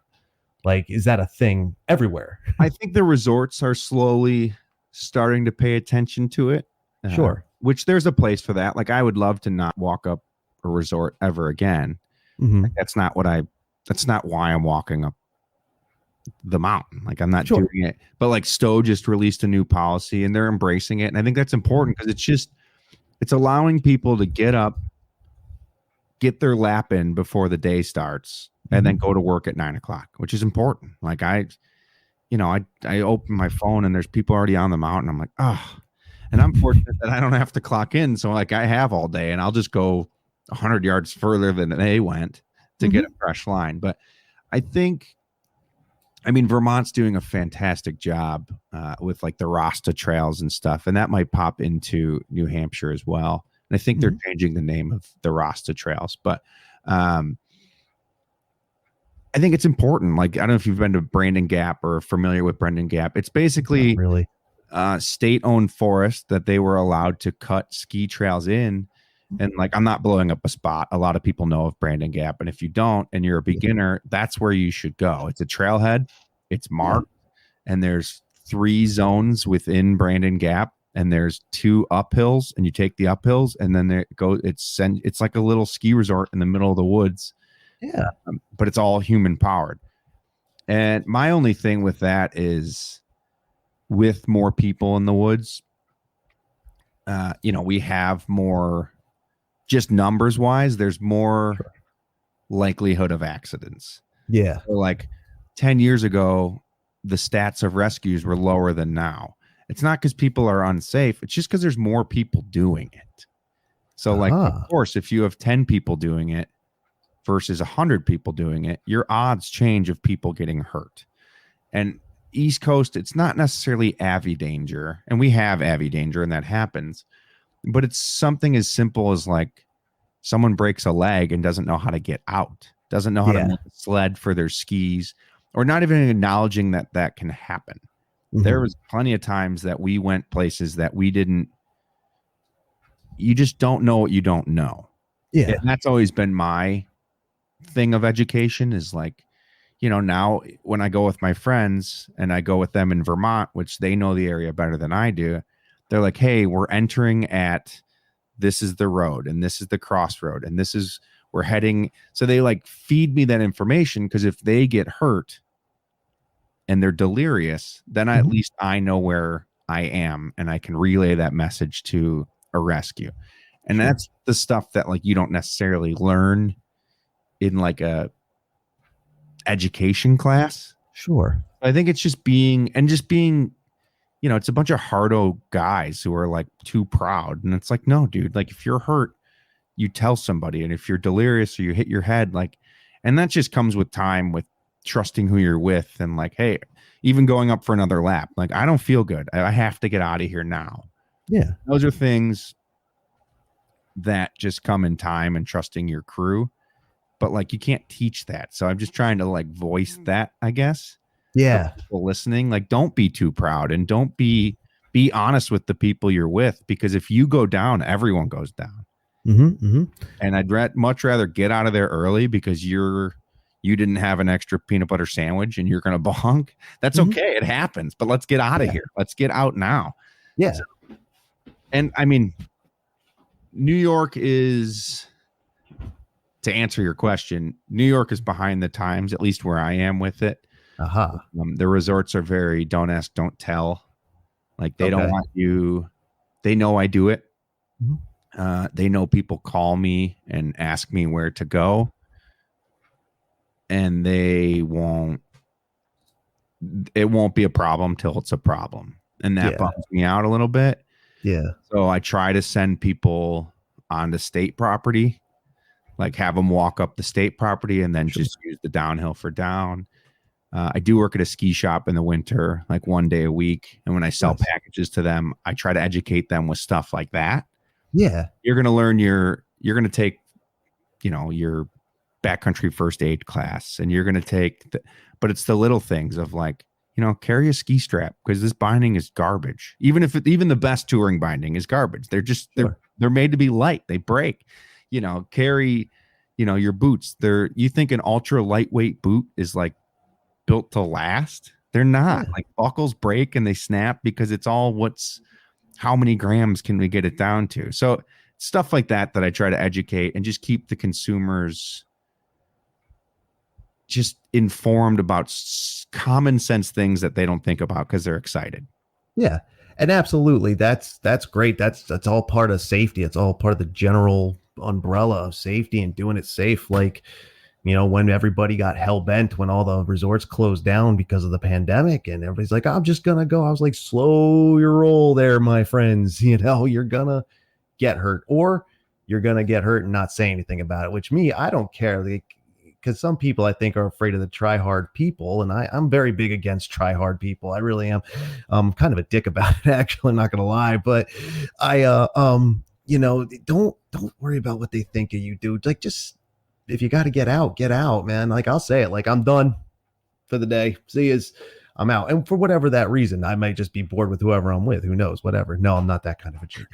Speaker 1: Like, is that a thing everywhere?
Speaker 2: I think the resorts are slowly starting to pay attention to it.
Speaker 1: Sure.
Speaker 2: Which there's a place for that. Like I would love to not walk up a resort ever again. Like, that's not why I'm walking up the mountain. Like I'm not doing it, but like Stowe just released a new policy and they're embracing it. And I think that's important because it's allowing people to get up, get their lap in before the day starts, and then go to work at 9 o'clock, which is important. Like I open my phone and there's people already on the mountain. I'm like, oh, and I'm fortunate that I don't have to clock in. So like I have all day and I'll just go 100 yards further than they went to get a fresh line. But I mean, Vermont's doing a fantastic job with like the Rasta trails and stuff, and that might pop into New Hampshire as well. And I think they're changing the name of the Rasta trails, but I think it's important. Like, I don't know if you've been to Brandon Gap or familiar with Brandon Gap. It's basically
Speaker 1: Not really.
Speaker 2: State-owned forest that they were allowed to cut ski trails in. And like, I'm not blowing up a spot. A lot of people know of Brandon Gap. And if you don't, and you're a beginner, that's where you should go. It's a trailhead. It's marked. And there's 3 zones within Brandon Gap. And there's 2 uphills, and you take the uphills, and then there goes. It's like a little ski resort in the middle of the woods.
Speaker 1: Yeah.
Speaker 2: But it's all human powered. And my only thing with that is, with more people in the woods, we have more, just numbers wise, there's more likelihood of accidents.
Speaker 1: Yeah.
Speaker 2: So like 10 years ago, the stats of rescues were lower than now. It's not because people are unsafe. It's just because there's more people doing it. So like, of course, if you have 10 people doing it versus 100 people doing it, your odds change of people getting hurt. And East Coast, it's not necessarily AVI danger, and we have AVI danger, and that happens, but it's something as simple as like someone breaks a leg and doesn't know how to get out, doesn't know how to make a sled for their skis, or not even acknowledging that that can happen. There was plenty of times that we went places that we didn't, you just don't know what you don't know. Yeah. And that's always been my thing of education, is like, now when I go with my friends and I go with them in Vermont, which they know the area better than I do, they're like, hey, we're entering at, this is the road, and this is the crossroad, and we're heading. So they like feed me that information, because if they get hurt and they're delirious, then at least I know where I am, and I can relay that message to a rescue. And that's the stuff that like you don't necessarily learn in like a education class. Sure. I think it's just being, it's a bunch of hardo guys who are like too proud. And it's like, no, dude, like if you're hurt, you tell somebody. And if you're delirious or you hit your head, like, and that just comes with time, with trusting who you're with, and like, hey, even going up for another lap, like, I don't feel good, I have to get out of here now. Yeah. Those are things that just come in time, and trusting your crew. But like, you can't teach that. So I'm just trying to like voice that, I guess. Yeah. People listening, like, don't be too proud, and don't be honest with the people you're with, because if you go down, everyone goes down. And I'd much rather get out of there early, because you didn't have an extra peanut butter sandwich and you're going to bonk. That's okay. It happens, but let's get out of here. Let's get out now. Yeah. So, and I mean, New York is, to answer your question, New York is behind the times, at least where I am with it. The resorts are very don't ask, don't tell. Like, they don't want you. They know I do it. They know people call me and ask me where to go, and it won't be a problem till it's a problem. And that bums me out a little bit. Yeah. So I try to send people onto state property, like have them walk up the state property, and then just use the downhill for down. I do work at a ski shop in the winter, like 1 day a week. And when I sell packages to them, I try to educate them with stuff like that. Yeah. You're going to learn you're going to take, your backcountry first aid class, and you're going to take, but it's the little things of like, carry a ski strap, because this binding is garbage. Even the best touring binding is garbage. They're just, they're made to be light. They break. Carry, your boots. You think an ultra lightweight boot is like built to last? They're not. Like, buckles break and they snap, because it's all how many grams can we get it down to? So stuff like that I try to educate, and just keep the consumers just informed about common sense things that they don't think about, because they're excited. Yeah. And absolutely, that's great. That's all part of safety. It's all part of the general umbrella of safety and doing it safe. Like, when everybody got hell bent, when all the resorts closed down because of the pandemic, and everybody's like, I'm just going to go. I was like, slow your roll there, my friends. You're going to get hurt, or you're going to get hurt and not say anything about it, which I don't care. Because some people, I think, are afraid of the try hard people. And I'm very big against try hard people. I really am. I'm kind of a dick about it, actually. I'm not going to lie, but I, don't worry about what they think of you, dude. Like, just
Speaker 1: if you got to get out, man. Like I'll say it, like I'm done for the day. See is I'm out. And for whatever that reason, I might just be bored with whoever I'm with. Who knows? Whatever. No, I'm not that kind of a jerk.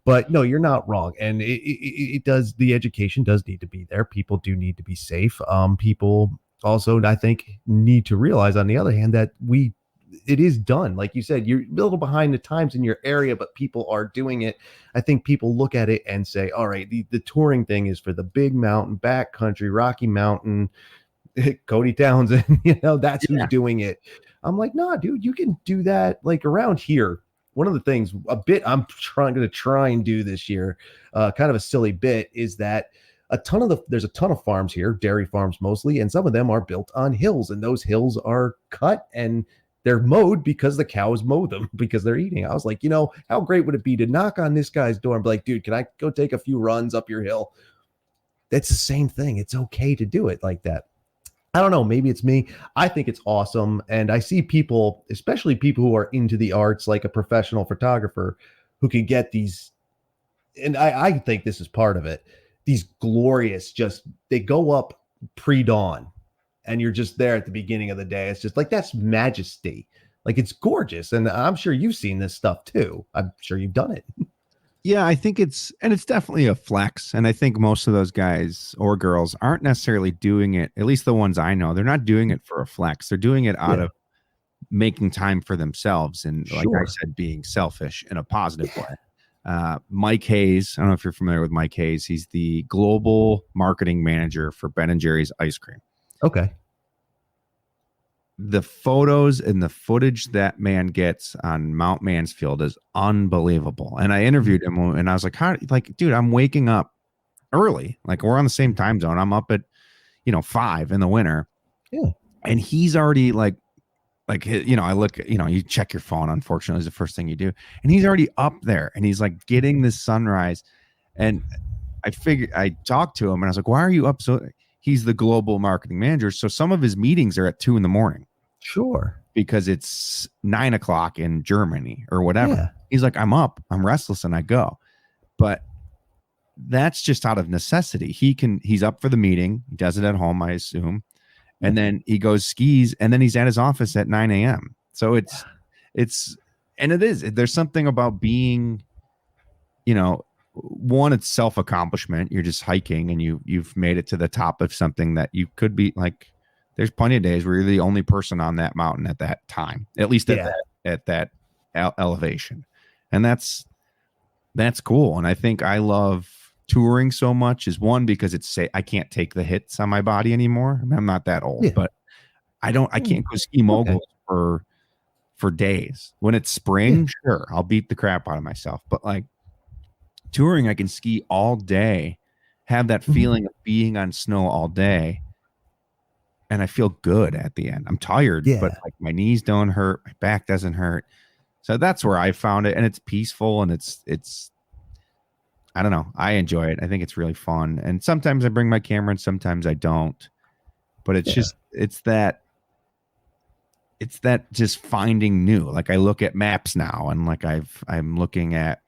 Speaker 1: But no, you're not wrong. And it does, the education does need to be there. People do need to be safe. People also, I think, need to realize on the other hand that it is done. Like you said, you're a little behind the times in your area, but people are doing it. I think people look at it and say, all right, the touring thing is for the big mountain, backcountry, Rocky Mountain, Cody Townsend, that's who's doing it. I'm like, nah, dude, you can do that. Like around here, one of the things I'm going to try and do this year, kind of a silly bit, is that there's a ton of farms here, dairy farms mostly, and some of them are built on hills, and those hills are cut and they're mowed because the cows mow them because they're eating. I was like, how great would it be to knock on this guy's door and be like, dude, can I go take a few runs up your hill? That's the same thing. It's okay to do it like that. I don't know. Maybe it's me. I think it's awesome. And I see people, especially people who are into the arts, like a professional photographer who can get these. And I think this is part of it. These glorious, they go up pre-dawn and you're just there at the beginning of the day. It's just like, that's majesty. Like it's gorgeous. And I'm sure you've seen this stuff too. I'm sure you've done it.
Speaker 2: Yeah, I think it's definitely a flex. And I think most of those guys or girls aren't necessarily doing it, at least the ones I know, they're not doing it for a flex. They're doing it out of making time for themselves. And like I said, being selfish in a positive way. Mike Hayes, I don't know if you're familiar with Mike Hayes. He's the global marketing manager for Ben & Jerry's ice cream.
Speaker 1: Okay.
Speaker 2: The photos and the footage that man gets on Mount Mansfield is unbelievable. And I interviewed him and I was like, dude, I'm waking up early. Like we're on the same time zone. I'm up at, 5 in the winter.
Speaker 1: Yeah.
Speaker 2: And he's already I look, you check your phone, unfortunately, is the first thing you do. And he's already up there and he's like getting this sunrise. And I talked to him and I was like, why are you up so? He's the global marketing manager. So some of his meetings are at 2 a.m.
Speaker 1: Sure.
Speaker 2: Because it's 9 o'clock in Germany or whatever. Yeah. He's like, I'm up, I'm restless, and I go. But that's just out of necessity. He's up for the meeting. He does it at home, I assume. And then he goes skis and then he's at his office at 9 a.m. So there's something about being, one, it's self-accomplishment. You're just hiking and you've made it to the top of something that you could be like, there's plenty of days where you're the only person on that mountain at that time, at least at that elevation. And that's cool. And I think I love touring so much is one, because I can't take the hits on my body anymore. I mean, I'm not that old, but I can't go ski moguls for days. When it's spring, sure, I'll beat the crap out of myself. But like, touring, I can ski all day, have that feeling of being on snow all day, and I feel good at the end. I'm tired, but like my knees don't hurt, my back doesn't hurt. So that's where I found it, and it's peaceful, and it's I don't know, I enjoy it. I think it's really fun, and sometimes I bring my camera, and sometimes I don't. But it's that just finding new. Like I look at maps now, and like I'm looking at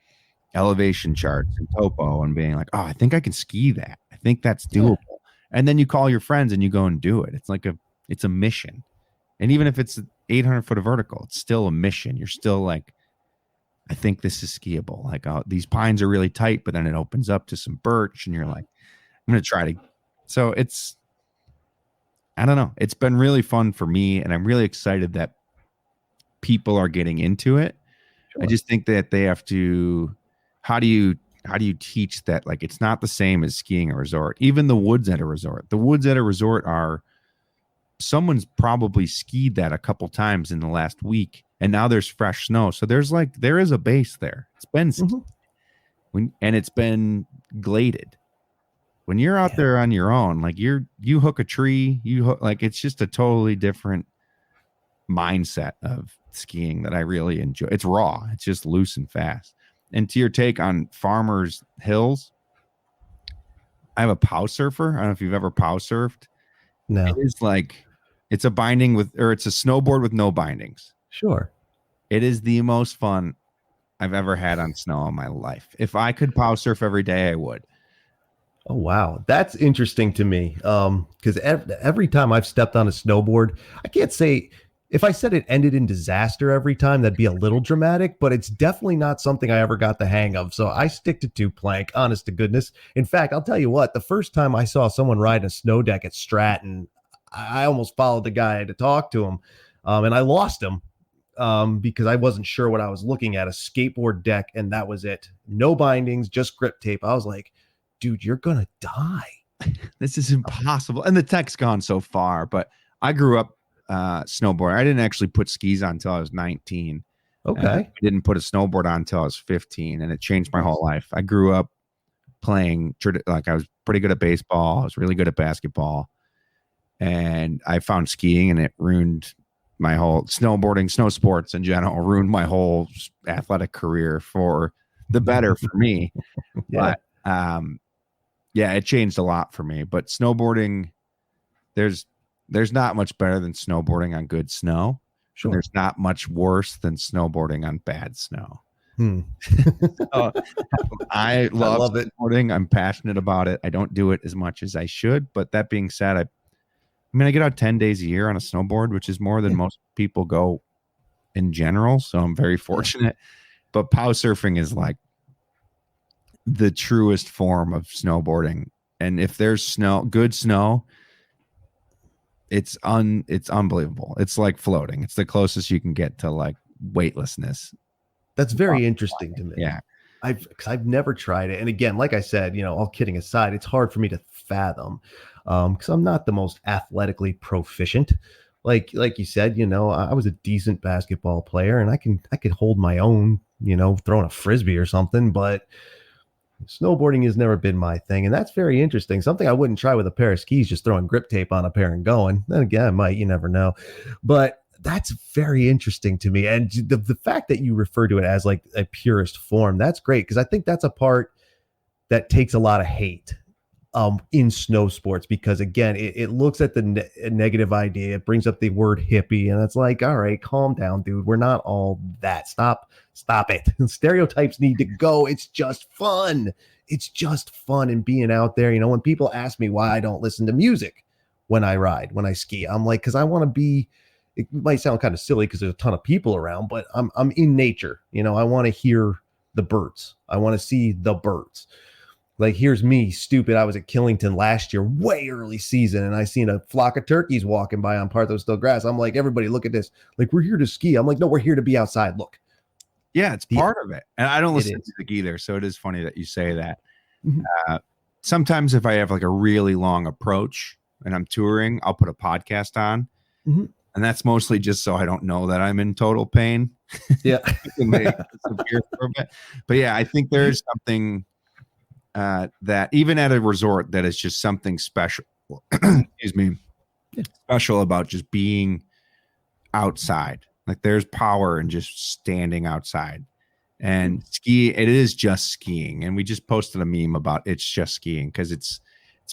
Speaker 2: elevation charts and topo and being like, oh, I think I can ski that. I think that's doable. And then you call your friends and you go and do it. It's like it's a mission. And even if it's 800 foot of vertical, it's still a mission. You're still like, I think this is skiable. Like, oh, these pines are really tight, but then it opens up to some birch and you're like, I'm going to try to. So I don't know. It's been really fun for me. And I'm really excited that people are getting into it. Sure. I just think that they have to, how do you teach that? Like, it's not the same as skiing a resort. Even the woods at a resort. The woods at a resort someone's probably skied that a couple times in the last week, and now there's fresh snow. So there is a base there. It's been and it's been gladed. When you're out there on your own, like you hook a tree, like it's just a totally different mindset of skiing that I really enjoy. It's raw. It's just loose and fast. And to your take on farmers' hills, I have a pow surfer. I don't know if you've ever pow surfed.
Speaker 1: No.
Speaker 2: It is like, it's a snowboard with no bindings.
Speaker 1: Sure.
Speaker 2: It is the most fun I've ever had on snow in my life. If I could pow surf every day, I would.
Speaker 1: Oh, wow. That's interesting to me. Because every time I've stepped on a snowboard, I can't say if I said it ended in disaster every time, that'd be a little dramatic, but it's definitely not something I ever got the hang of. So I stick to two plank, honest to goodness. In fact, I'll tell you what, the first time I saw someone ride a snow deck at Stratton, I almost followed the guy to talk to him. And I lost him because I wasn't sure what I was looking at, a skateboard deck, and that was it. No bindings, just grip tape. I was like, dude, you're going to die.
Speaker 2: This is impossible. And the tech's gone so far, but I grew up snowboarding. I didn't actually put skis on until I was 19.
Speaker 1: Okay.
Speaker 2: I didn't put a snowboard on until I was 15, and it changed my whole life. I grew up playing, like I was pretty good at baseball. I was really good at basketball. And I found skiing, and it ruined my whole snowboarding, snow sports in general, ruined my whole athletic career for the better for me.
Speaker 1: Yeah.
Speaker 2: But yeah, it changed a lot for me. But snowboarding, there's not much better than snowboarding on good snow.
Speaker 1: Sure.
Speaker 2: There's not much worse than snowboarding on bad snow. So, I love snowboarding. I'm passionate about it. I don't do it as much as I should. But that being said, I get out 10 days a year on a snowboard, which is more than most people go in general. So I'm very fortunate. But pow surfing is like the truest form of snowboarding. And if there's snow, good snow, it's unbelievable. It's like floating. It's the closest you can get to like weightlessness.
Speaker 1: That's very interesting to me.
Speaker 2: Yeah.
Speaker 1: I've never tried it. And again, like I said, all kidding aside, it's hard for me to fathom because I'm not the most athletically proficient. Like you said, I was a decent basketball player and I could hold my own, throwing a Frisbee or something, but snowboarding has never been my thing. And that's very interesting. Something I wouldn't try with a pair of skis, just throwing grip tape on a pair and going. Then again, I might, you never know. But that's very interesting to me. And the fact that you refer to it as like a purest form, that's great. Because I think that's a part that takes a lot of hate in snow sports, because again, it looks at the negative idea. It brings up the word hippie, and it's like, all right, calm down, dude. We're not all that. Stop it. Stereotypes need to go. It's just fun. It's just fun and being out there. When people ask me why I don't listen to music when I ski, I'm like, because I want to be. It might sound kind of silly because there's a ton of people around, but I'm in nature. I want to hear the birds. I want to see the birds. Like, here's me, stupid. I was at Killington last year, way early season, and I seen a flock of turkeys walking by on part that was still grass. I'm like, everybody, look at this. Like, we're here to ski. I'm like, no, we're here to be outside. Look.
Speaker 2: Yeah, it's part of it. And I don't listen to music either, so it is funny that you say that. Mm-hmm. Sometimes if I have like a really long approach and I'm touring, I'll put a podcast on. Mm-hmm. And that's mostly just so I don't know that I'm in total pain.
Speaker 1: Yeah.
Speaker 2: But yeah, I think there's something that even at a resort that is just something special, excuse me, special about just being outside. Like there's power in just standing outside. And it is just skiing. And we just posted a meme about it's just skiing because it's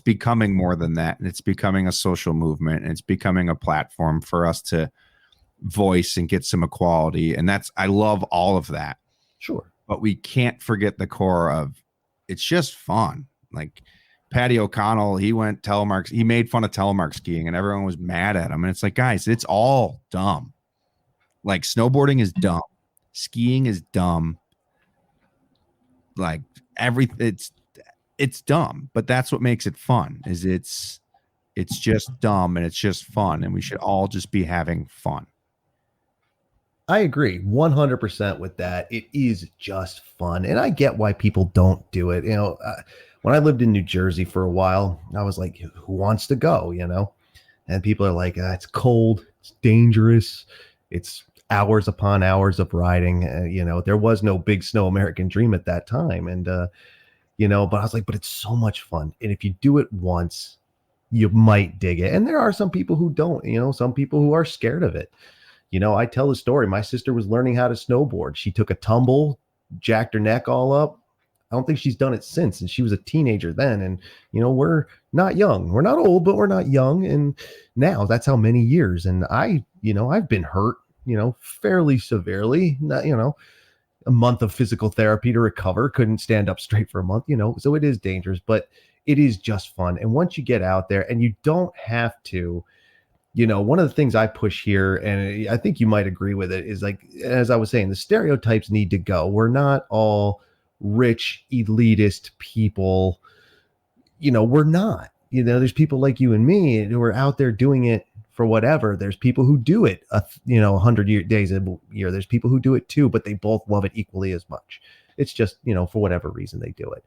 Speaker 2: becoming more than that. And it's becoming a social movement. And it's becoming a platform for us to voice and get some equality. And I love all of that.
Speaker 1: Sure.
Speaker 2: But we can't forget the core of it's just fun. Like Patty O'Connell, he made fun of telemark skiing and everyone was mad at him. And it's like, guys, it's all dumb. Like snowboarding is dumb. Skiing is dumb. Like it's dumb, but that's what makes it fun. Is it's just dumb and it's just fun, and we should all just be having fun.
Speaker 1: I agree 100% with that. It is just fun, and I get why people don't do it. When I lived in New Jersey for a while, I was like, "Who wants to go?" And people are like, "It's cold, it's dangerous, it's hours upon hours of riding." There was no Big Snow American Dream at that time, and but I was like, but it's so much fun, and if you do it once, you might dig it. And there are some people who don't. Some people who are scared of it. I tell the story. My sister was learning how to snowboard. She took a tumble, jacked her neck all up. I don't think she's done it since. And she was a teenager then. And, we're not young. We're not old, but we're not young. And now that's how many years. And I've been hurt, fairly severely, a month of physical therapy to recover. Couldn't stand up straight for a month, so it is dangerous. But it is just fun. And once you get out there, and you don't have to, one of the things I push here, and I think you might agree with it, is like, as I was saying, the stereotypes need to go. We're not all rich, elitist people. We're not. There's people like you and me who are out there doing it for whatever. There's people who do it, 100 days a year. There's people who do it too, but they both love it equally as much. It's just, for whatever reason they do it.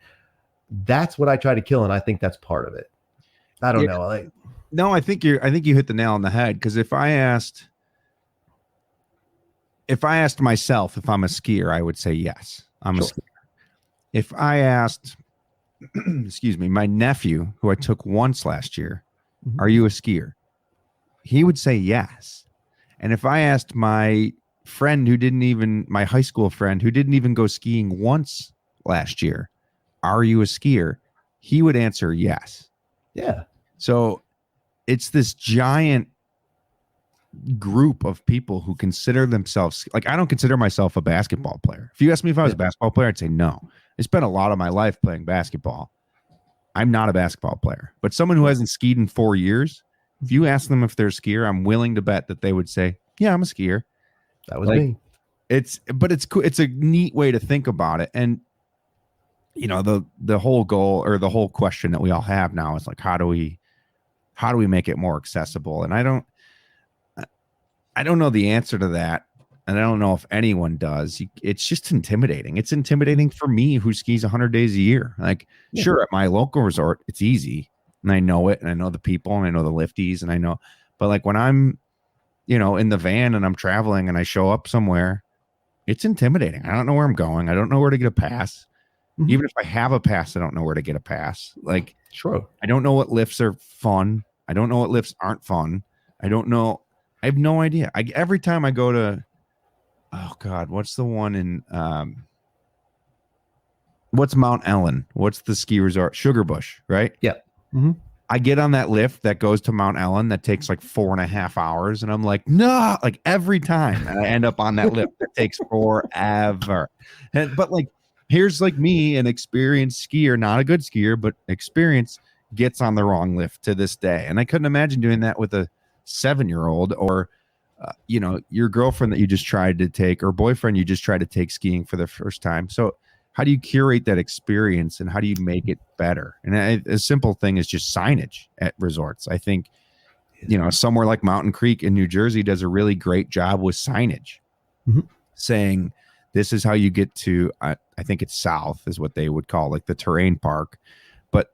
Speaker 1: That's what I try to kill, and I think that's part of it. I don't know.
Speaker 2: No, I think you hit the nail on the head, because if I asked myself if I'm a skier, I would say yes, I'm a skier. If I asked, excuse me, my nephew, who I took once last year, are you a skier? He would say yes. And if I asked my friend my high school friend who didn't even go skiing once last year, are you a skier? He would answer yes.
Speaker 1: Yeah.
Speaker 2: So it's this giant group of people who consider themselves, like, I don't consider myself a basketball player. If you asked me if I was a basketball player, I'd say no. I spent a lot of my life playing basketball. I'm not a basketball player. But someone who hasn't skied in 4 years, if you ask them if they're a skier, I'm willing to bet that they would say, yeah, I'm a skier.
Speaker 1: That was me.
Speaker 2: It's cool. It's a neat way to think about it. And the whole goal, or the whole question that we all have now, is like, how do we make it more accessible? And I don't know the answer to that. And I don't know if anyone does. It's just intimidating. It's intimidating for me, who skis 100 days a year. Like, sure, at my local resort, it's easy, and I know it, and I know the people, and I know the lifties, and I know, but like when I'm, in the van and I'm traveling and I show up somewhere, it's intimidating. I don't know where I'm going. I don't know where to get a pass. Even if I have a pass, I don't know where to get a pass. Like,
Speaker 1: sure,
Speaker 2: I don't know what lifts are fun. I don't know what lifts aren't fun. I don't know. I have no idea. Every time I go to, oh God, what's the one in, what's Mount Ellen? What's the ski resort? Sugar Bush, right?
Speaker 1: Yeah.
Speaker 2: I get on that lift that goes to Mount Ellen that takes like 4.5 hours. And I'm like, no, like every time. And I end up on that lift that takes forever. But like, here's like me, an experienced skier, not a good skier, but experienced, gets on the wrong lift to this day. And I couldn't imagine doing that with a 7-year-old, or, your girlfriend that you just tried to take, or boyfriend you just tried to take skiing for the first time. So how do you curate that experience, and how do you make it better? And a simple thing is just signage at resorts. I think, somewhere like Mountain Creek in New Jersey does a really great job with signage, saying this is how you get to, I think it's south is what they would call like the terrain park. But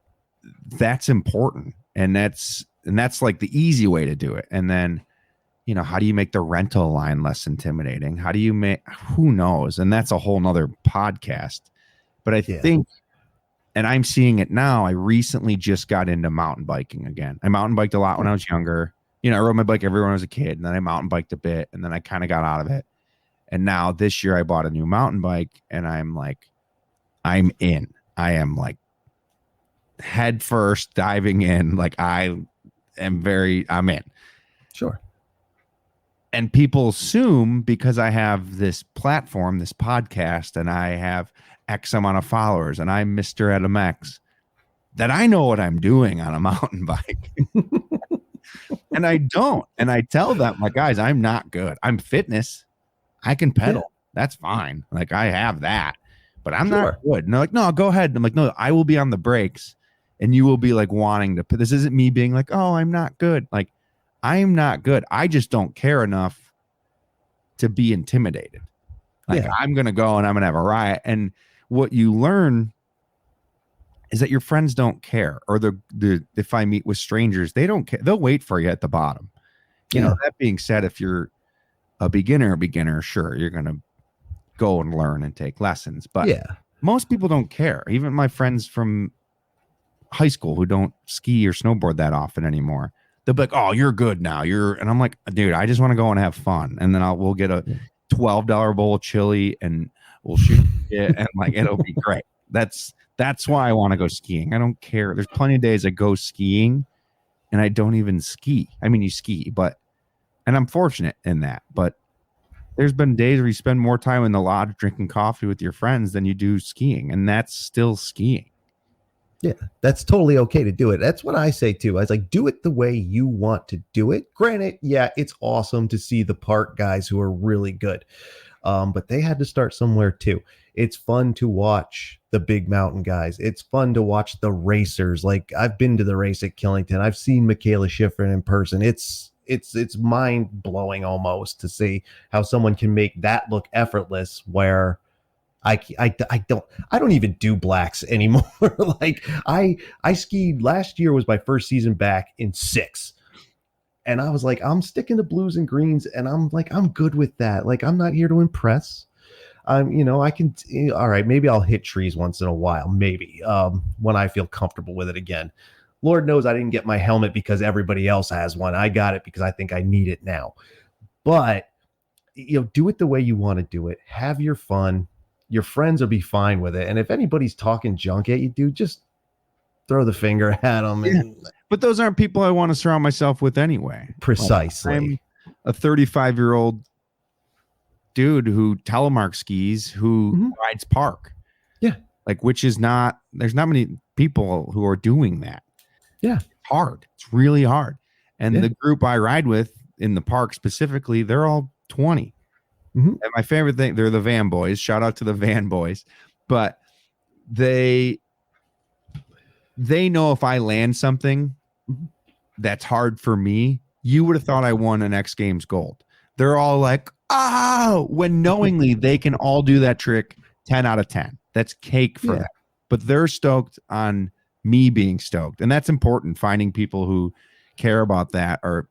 Speaker 2: that's important. And that's like the easy way to do it. And then, how do you make the rental line less intimidating? How do you who knows? And that's a whole nother podcast. But I think, and I'm seeing it now, I recently just got into mountain biking again. I mountain biked a lot when I was younger. I rode my bike everywhere when I was a kid, and then I mountain biked a bit, and then I kind of got out of it. And now this year I bought a new mountain bike, and I'm in. I am like head first diving in. Like I'm in.
Speaker 1: Sure.
Speaker 2: And people assume, because I have this platform, this podcast, and I have X amount of followers, and I'm Mr. Adam X, that I know what I'm doing on a mountain bike. And I don't. And I tell them, like, guys, I'm not good. I'm fitness. I can pedal. That's fine. Like, I have that, but I'm not good. And they're like, no, go ahead. And I'm like, no, I will be on the brakes, and you will be like wanting to. This isn't me being like, oh, I'm not good. Like, I'm not good. I just don't care enough to be intimidated. Like, I'm going to go and I'm going to have a riot. And what you learn is that your friends don't care, or if I meet with strangers, they don't care. They'll wait for you at the bottom. That being said, if you're a beginner, sure, you're going to go and learn and take lessons. But most people don't care. Even my friends from high school who don't ski or snowboard that often anymore, they'll be like, oh, you're good now. And I'm like, dude, I just want to go and have fun. And then we'll get a $12 bowl of chili, and we'll shoot it, and like, it'll be great. That's why I want to go skiing. I don't care. There's plenty of days I go skiing and I don't even ski. I mean, you ski, and I'm fortunate in that, but there's been days where you spend more time in the lodge drinking coffee with your friends than you do skiing. And that's still skiing.
Speaker 1: Yeah, that's totally okay to do it. That's what I say too. I was like, do it the way you want to do it. Granted, yeah, it's awesome to see the park guys who are really good. But they had to start somewhere too. It's fun to watch the big mountain guys. It's fun to watch the racers. Like I've been to the race at Killington. I've seen Michaela Schifrin in person. It's mind blowing almost to see how someone can make that look effortless. Where I don't even do blacks anymore. Like I skied last year was my first season back in 6. And I was like, I'm sticking to blues and greens, and I'm like, I'm good with that. Like, I'm not here to impress. I can, all right, maybe I'll hit trees once in a while, maybe, when I feel comfortable with it again. Lord knows I didn't get my helmet because everybody else has one. I got it because I think I need it now. But, do it the way you want to do it. Have your fun. Your friends will be fine with it. And if anybody's talking junk at you, dude, just throw the finger at them. And,
Speaker 2: but those aren't people I want to surround myself with anyway.
Speaker 1: Precisely.
Speaker 2: I'm a 35-year-old dude who telemark skis, who rides park.
Speaker 1: Yeah.
Speaker 2: Like, there's not many people who are doing that.
Speaker 1: Yeah.
Speaker 2: It's hard. It's really hard. And the group I ride with in the park specifically, they're all 20. And my favorite thing, they're the van boys. Shout out to the van boys. But they know if I land something that's hard for me, you would have thought I won an X Games gold. They're all like, oh, when knowingly they can all do that trick 10 out of 10. That's cake for them. But they're stoked on me being stoked. And that's important, finding people who care about that. Or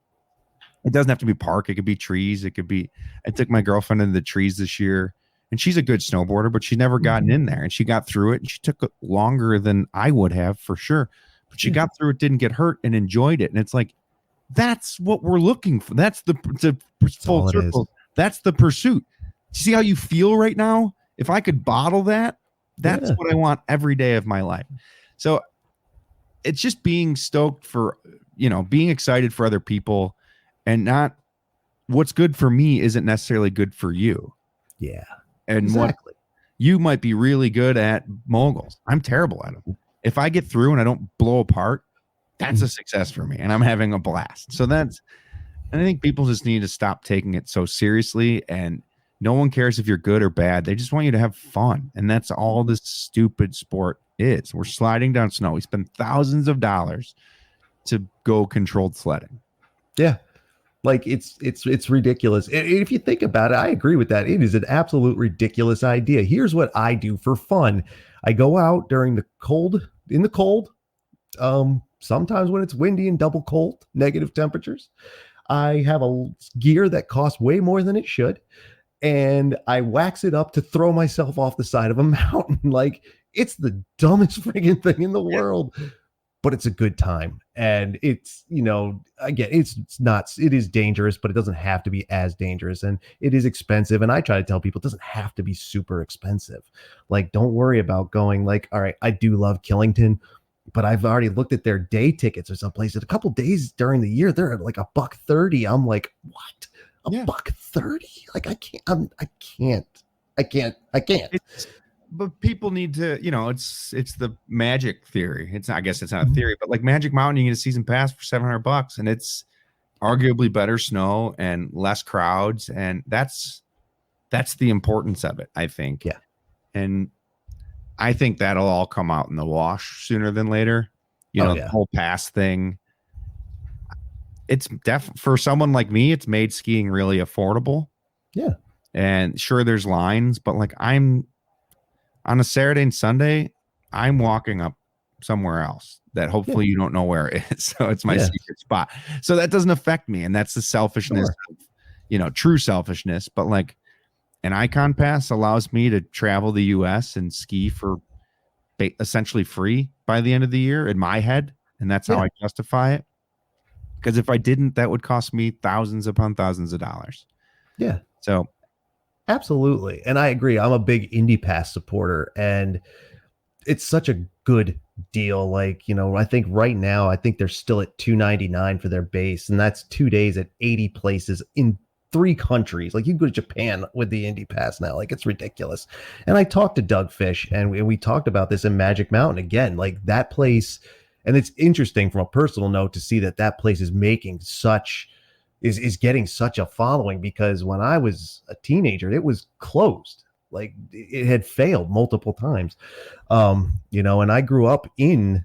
Speaker 2: it doesn't have to be park. It could be trees. It could be, I took my girlfriend into the trees this year. And she's a good snowboarder, but she's never gotten in there. And she got through it. And she took longer than I would have for sure. But she got through it, didn't get hurt, and enjoyed it. And it's like, that's what we're looking for. That's the full circle. That's the pursuit. See how you feel right now? If I could bottle that, that's what I want every day of my life. So it's just being stoked for, being excited for other people, and not what's good for me isn't necessarily good for you.
Speaker 1: Yeah.
Speaker 2: And what you might be really good at moguls. I'm terrible at them. If I get through and I don't blow apart, that's a success for me, and I'm having a blast. So and I think people just need to stop taking it so seriously, and no one cares if you're good or bad. They just want you to have fun. And that's all this stupid sport is. We're sliding down snow. We spend thousands of dollars to go controlled sledding.
Speaker 1: Yeah. Like it's ridiculous. If you think about it, I agree with that. It is an absolute ridiculous idea. Here's what I do for fun. I go out during in the cold. Sometimes when it's windy and double cold, negative temperatures. I have a gear that costs way more than it should. And I wax it up to throw myself off the side of a mountain. Like, it's the dumbest friggin' thing in the world. But it's a good time. And it's, again, it is dangerous, but it doesn't have to be as dangerous. And it is expensive. And I try to tell people it doesn't have to be super expensive. Like, don't worry about going like, all right, I do love Killington, but I've already looked at their day tickets or someplace. A couple days during the year, they're at like $130. I'm like, what? $130? Like, I can't.
Speaker 2: But people need to, it's the magic theory. I guess it's not a theory, but like Magic Mountain, you get a season pass for $700, and it's arguably better snow and less crowds. And that's the importance of it, I think.
Speaker 1: Yeah.
Speaker 2: And I think that'll all come out in the wash sooner than later. The whole pass thing. It's for someone like me, it's made skiing really affordable.
Speaker 1: Yeah. And
Speaker 2: sure, there's lines, but like on a Saturday and Sunday, I'm walking up somewhere else that hopefully you don't know where it is. So it's my secret spot. So that doesn't affect me. And that's the selfishness, true selfishness. But like an Icon Pass allows me to travel the US and ski for essentially free by the end of the year in my head. And that's how I justify it. Because if I didn't, that would cost me thousands upon thousands of dollars.
Speaker 1: Yeah.
Speaker 2: So
Speaker 1: absolutely. And I agree. I'm a big Indy Pass supporter, and it's such a good deal. Like, I think right now, they're still at $299 for their base, and that's 2 days at 80 places in 3 countries. Like you can go to Japan with the Indy Pass now. Like it's ridiculous. And I talked to Doug Fish, and we talked about this in Magic Mountain again. Like that place, and it's interesting from a personal note to see that place is making such is getting such a following, because when I was a teenager, it was closed. Like it had failed multiple times. And I grew up in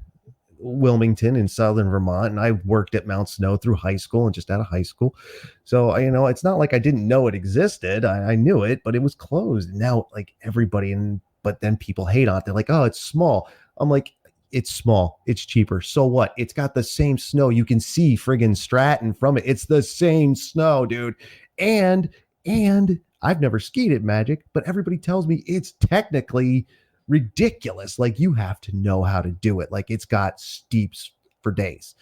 Speaker 1: Wilmington in southern Vermont, and I worked at Mount Snow through high school and just out of high school. So, it's not like I didn't know it existed. I knew it, but it was closed. Now, like but then people hate on it. They're like, oh, it's small. I'm like, it's small. It's cheaper. So what? It's got the same snow. You can see friggin' Stratton from it. It's the same snow, dude. And I've never skied at Magic, but everybody tells me it's technically ridiculous. Like you have to know how to do it. Like it's got steeps for days.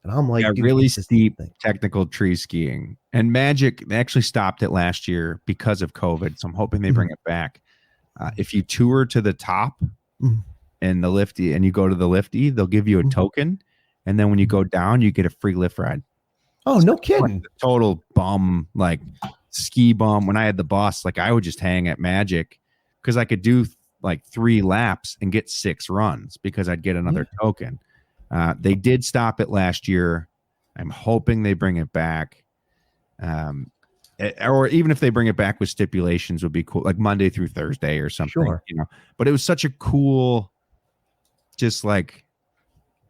Speaker 1: And I'm like,
Speaker 2: really steep technical tree skiing. And Magic, they actually stopped it last year because of COVID. So I'm hoping they bring it back. If you tour to the top and the lifty, and you go to the lifty, they'll give you a token. And then when you go down, you get a free lift ride.
Speaker 1: Oh, no kidding.
Speaker 2: Like total bum, like ski bum. When I had the bus, like I would just hang at Magic because I could do like 3 laps and get 6 runs because I'd get another token. They did stop it last year. I'm hoping they bring it back. Or even if they bring it back with stipulations would be cool, like Monday through Thursday or something.
Speaker 1: Sure.
Speaker 2: But it was such a cool, just like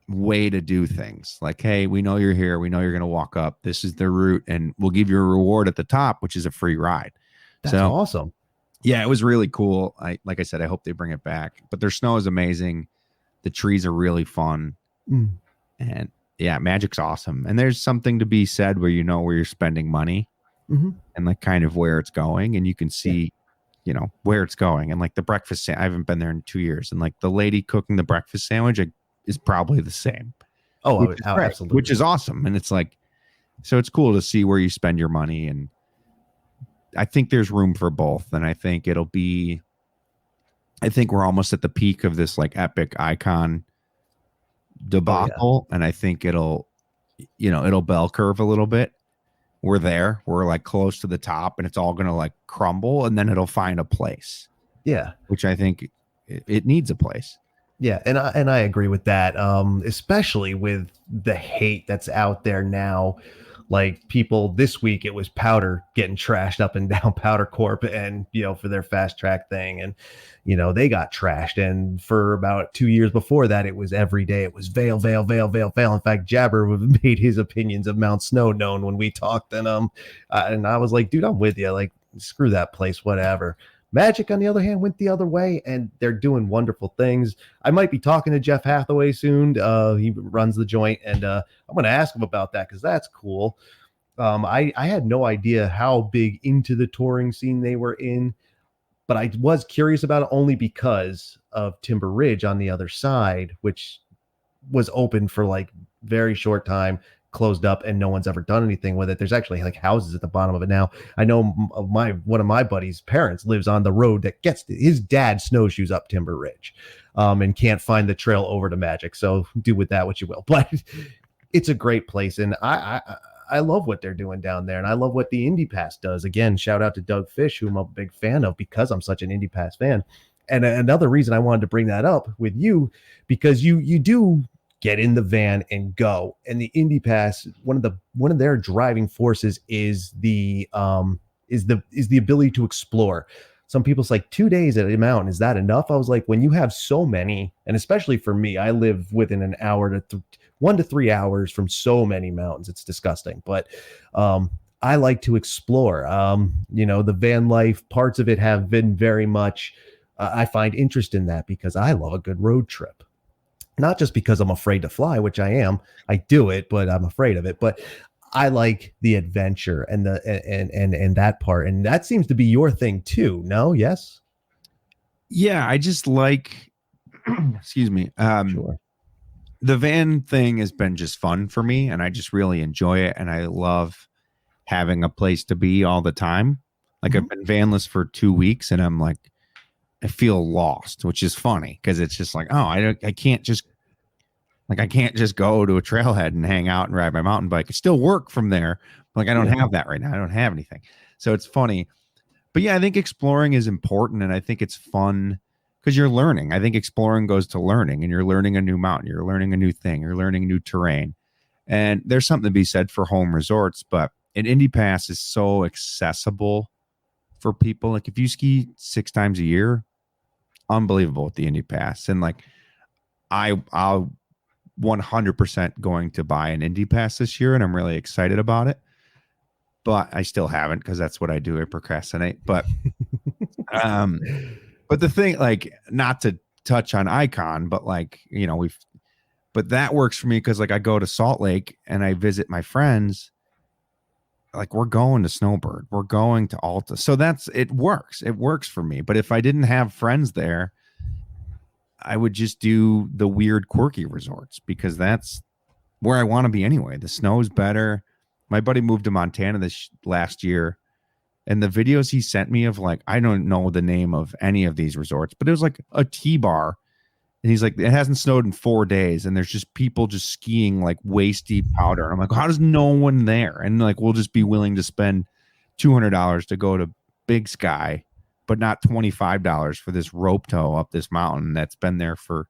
Speaker 2: way to do things. Like, hey, we know you're here. We know you're going to walk up. This is the route, and we'll give you a reward at the top, which is a free ride.
Speaker 1: That's awesome.
Speaker 2: Yeah, it was really cool. Like I said, I hope they bring it back. But their snow is amazing. The trees are really fun. And yeah, Magic's awesome. And there's something to be said where you know where you're spending money and like kind of where it's going. And you can see, where it's going. And like the breakfast, I haven't been there in 2 years. And like the lady cooking the breakfast sandwich is probably the same.
Speaker 1: Absolutely.
Speaker 2: Which is awesome. And it's like, so it's cool to see where you spend your money. And I think there's room for both. And I think we're almost at the peak of this like epic icon debacle. And I think it'll bell curve a little bit. We're there. We're like close to the top, and it's all going to like crumble, and then it'll find a place.
Speaker 1: Yeah.
Speaker 2: Which I think it needs a place.
Speaker 1: Yeah. And I agree with that. Especially with the hate that's out there now. Like people this week, it was Powder getting trashed up and down Powder Corp, and for their fast track thing, and they got trashed. And for about 2 years before that, it was every day. It was Vail. In fact, Jabber made his opinions of Mount Snow known when we talked, and I was like, dude, I'm with you. Like, screw that place, whatever. Magic, on the other hand, went the other way, and they're doing wonderful things. I might be talking to Jeff Hathaway soon. He runs the joint, and I'm going to ask him about that because that's cool. I had no idea how big into the touring scene they were in, but I was curious about it only because of Timber Ridge on the other side, which was open for like very short time, closed up, and no one's ever done anything with it. There's actually like houses at the bottom of it now. I know one of my buddy's parents lives on the road that gets his dad snowshoes up Timber Ridge, and can't find the trail over to Magic. So do with that what you will. But it's a great place, and I love what they're doing down there, and I love what the Indy Pass does. Again, shout out to Doug Fish, who I'm a big fan of because I'm such an Indy Pass fan. And another reason I wanted to bring that up with you, because you do get in the van and go. And the Indy Pass, one of their driving forces is the ability to explore. Some people's like 2 days at a mountain, is that enough? I was like, when you have so many, and especially for me, I live within an hour to 1 to 3 hours from so many mountains. It's disgusting, but I like to explore. The van life parts of it have been very much. I find interest in that because I love a good road trip. Not just because I'm afraid to fly, which I am. I do it, but I'm afraid of it. But I like the adventure and and that part, and that seems to be your thing too. No? Yes?
Speaker 2: Yeah, I just like. Excuse me.
Speaker 1: Sure.
Speaker 2: The van thing has been just fun for me, and I just really enjoy it, and I love having a place to be all the time. Like I've been vanless for 2 weeks, and I'm like, I feel lost, which is funny because it's just like, oh, I can't just go to a trailhead and hang out and ride my mountain bike. I still work from there, Like I don't have that right now. I don't have anything. So it's funny. But yeah, I think exploring is important, and I think it's fun because you're learning. I think exploring goes to learning, and you're learning a new mountain, you're learning a new thing, you're learning new terrain. And there's something to be said for home resorts, but an Indy Pass is so accessible for people. Like if you ski 6 times a year, unbelievable with the Indy Pass. And like I'll 100% going to buy an Indy Pass this year, and I'm really excited about it. But I still haven't because that's what I do. I procrastinate. But but the thing, like, not to touch on Icon, but like, you know, but that works for me because like I go to Salt Lake and I visit my friends. Like we're going to Snowbird, we're going to Alta. So it works. It works for me. But if I didn't have friends there, I would just do the weird, quirky resorts because that's where I want to be anyway. The snow's better. My buddy moved to Montana this last year, and the videos he sent me of like, I don't know the name of any of these resorts, but it was like a T-bar. And he's like, it hasn't snowed in 4 days, and there's just people just skiing like waist deep powder. I'm like, how does no one there? And like, we'll just be willing to spend $200 to go to Big Sky, but not $25 for this rope tow up this mountain that's been there for.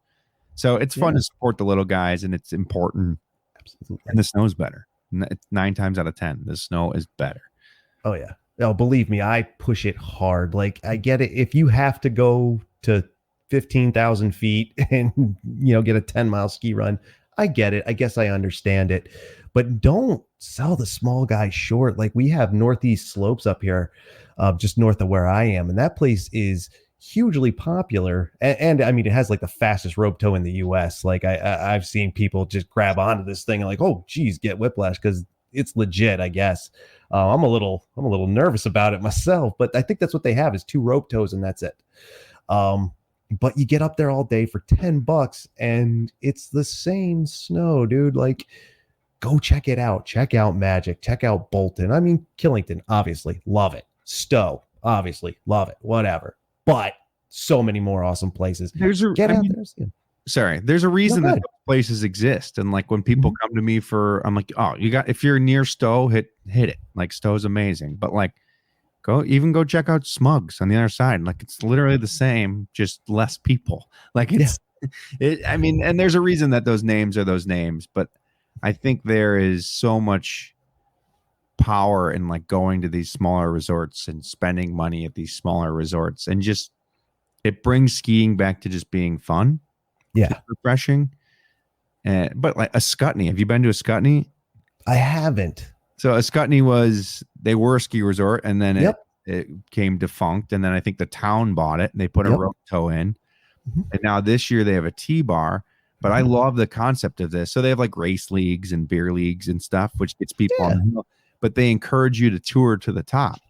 Speaker 2: So it's fun to support the little guys, and it's important. Absolutely. And the snow's better. 9 times out of 10, the snow is better.
Speaker 1: Oh yeah. Oh, believe me, I push it hard. Like I get it. If you have to go to 15,000 feet and, you know, get a 10-mile ski run, I get it. I guess I understand it, but don't sell the small guys short. Like we have Northeast Slopes up here, just north of where I am. And that place is hugely popular. And I mean, it has like the fastest rope tow in the US. Like I've seen people just grab onto this thing and like, oh geez, get whiplash because it's legit, I guess. I'm a little nervous about it myself, but I think that's what they have is 2 rope tows and that's it. But you get up there all day for $10 and it's the same snow, dude. Like go check it out. Check out Magic, check out Bolton. I mean, Killington, obviously love it. Stowe, obviously love it, whatever. But so many more awesome places. There's a
Speaker 2: reason that those places exist. And like when people come to me I'm like, oh, if you're near Stowe, hit it. Like Stowe's amazing. But like go check out Smugs on the other side. Like it's literally the same, just less people. Like I mean, and there's a reason that those names are those names, but I think there is so much power in like going to these smaller resorts and spending money at these smaller resorts, and just it brings skiing back to just being fun, refreshing. But like a Scutney, have you been to a Scutney?
Speaker 1: I haven't.
Speaker 2: So a Scutney they were a ski resort, and then it came defunct, and then I think the town bought it and they put a rope tow in, and now this year they have a T-bar. But I love the concept of this. So they have like race leagues and beer leagues and stuff, which gets people on the hill. But they encourage you to tour to the top.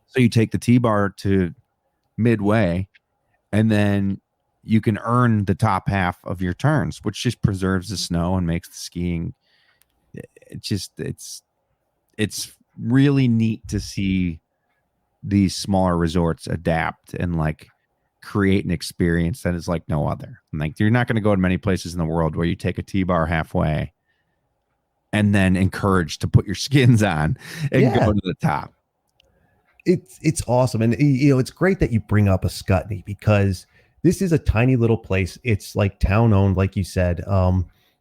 Speaker 2: So you take the T-bar to midway, and then you can earn the top half of your turns, which just preserves the snow and makes the skiing. It's really neat to see these smaller resorts adapt and like create an experience that is like no other. Like you're not going to go to many places in the world where you take a T-bar halfway and then encouraged to put your skins on and go to the top.
Speaker 1: It's awesome. And you know, it's great that you bring up a Scutney because this is a tiny little place. It's like town owned, like you said.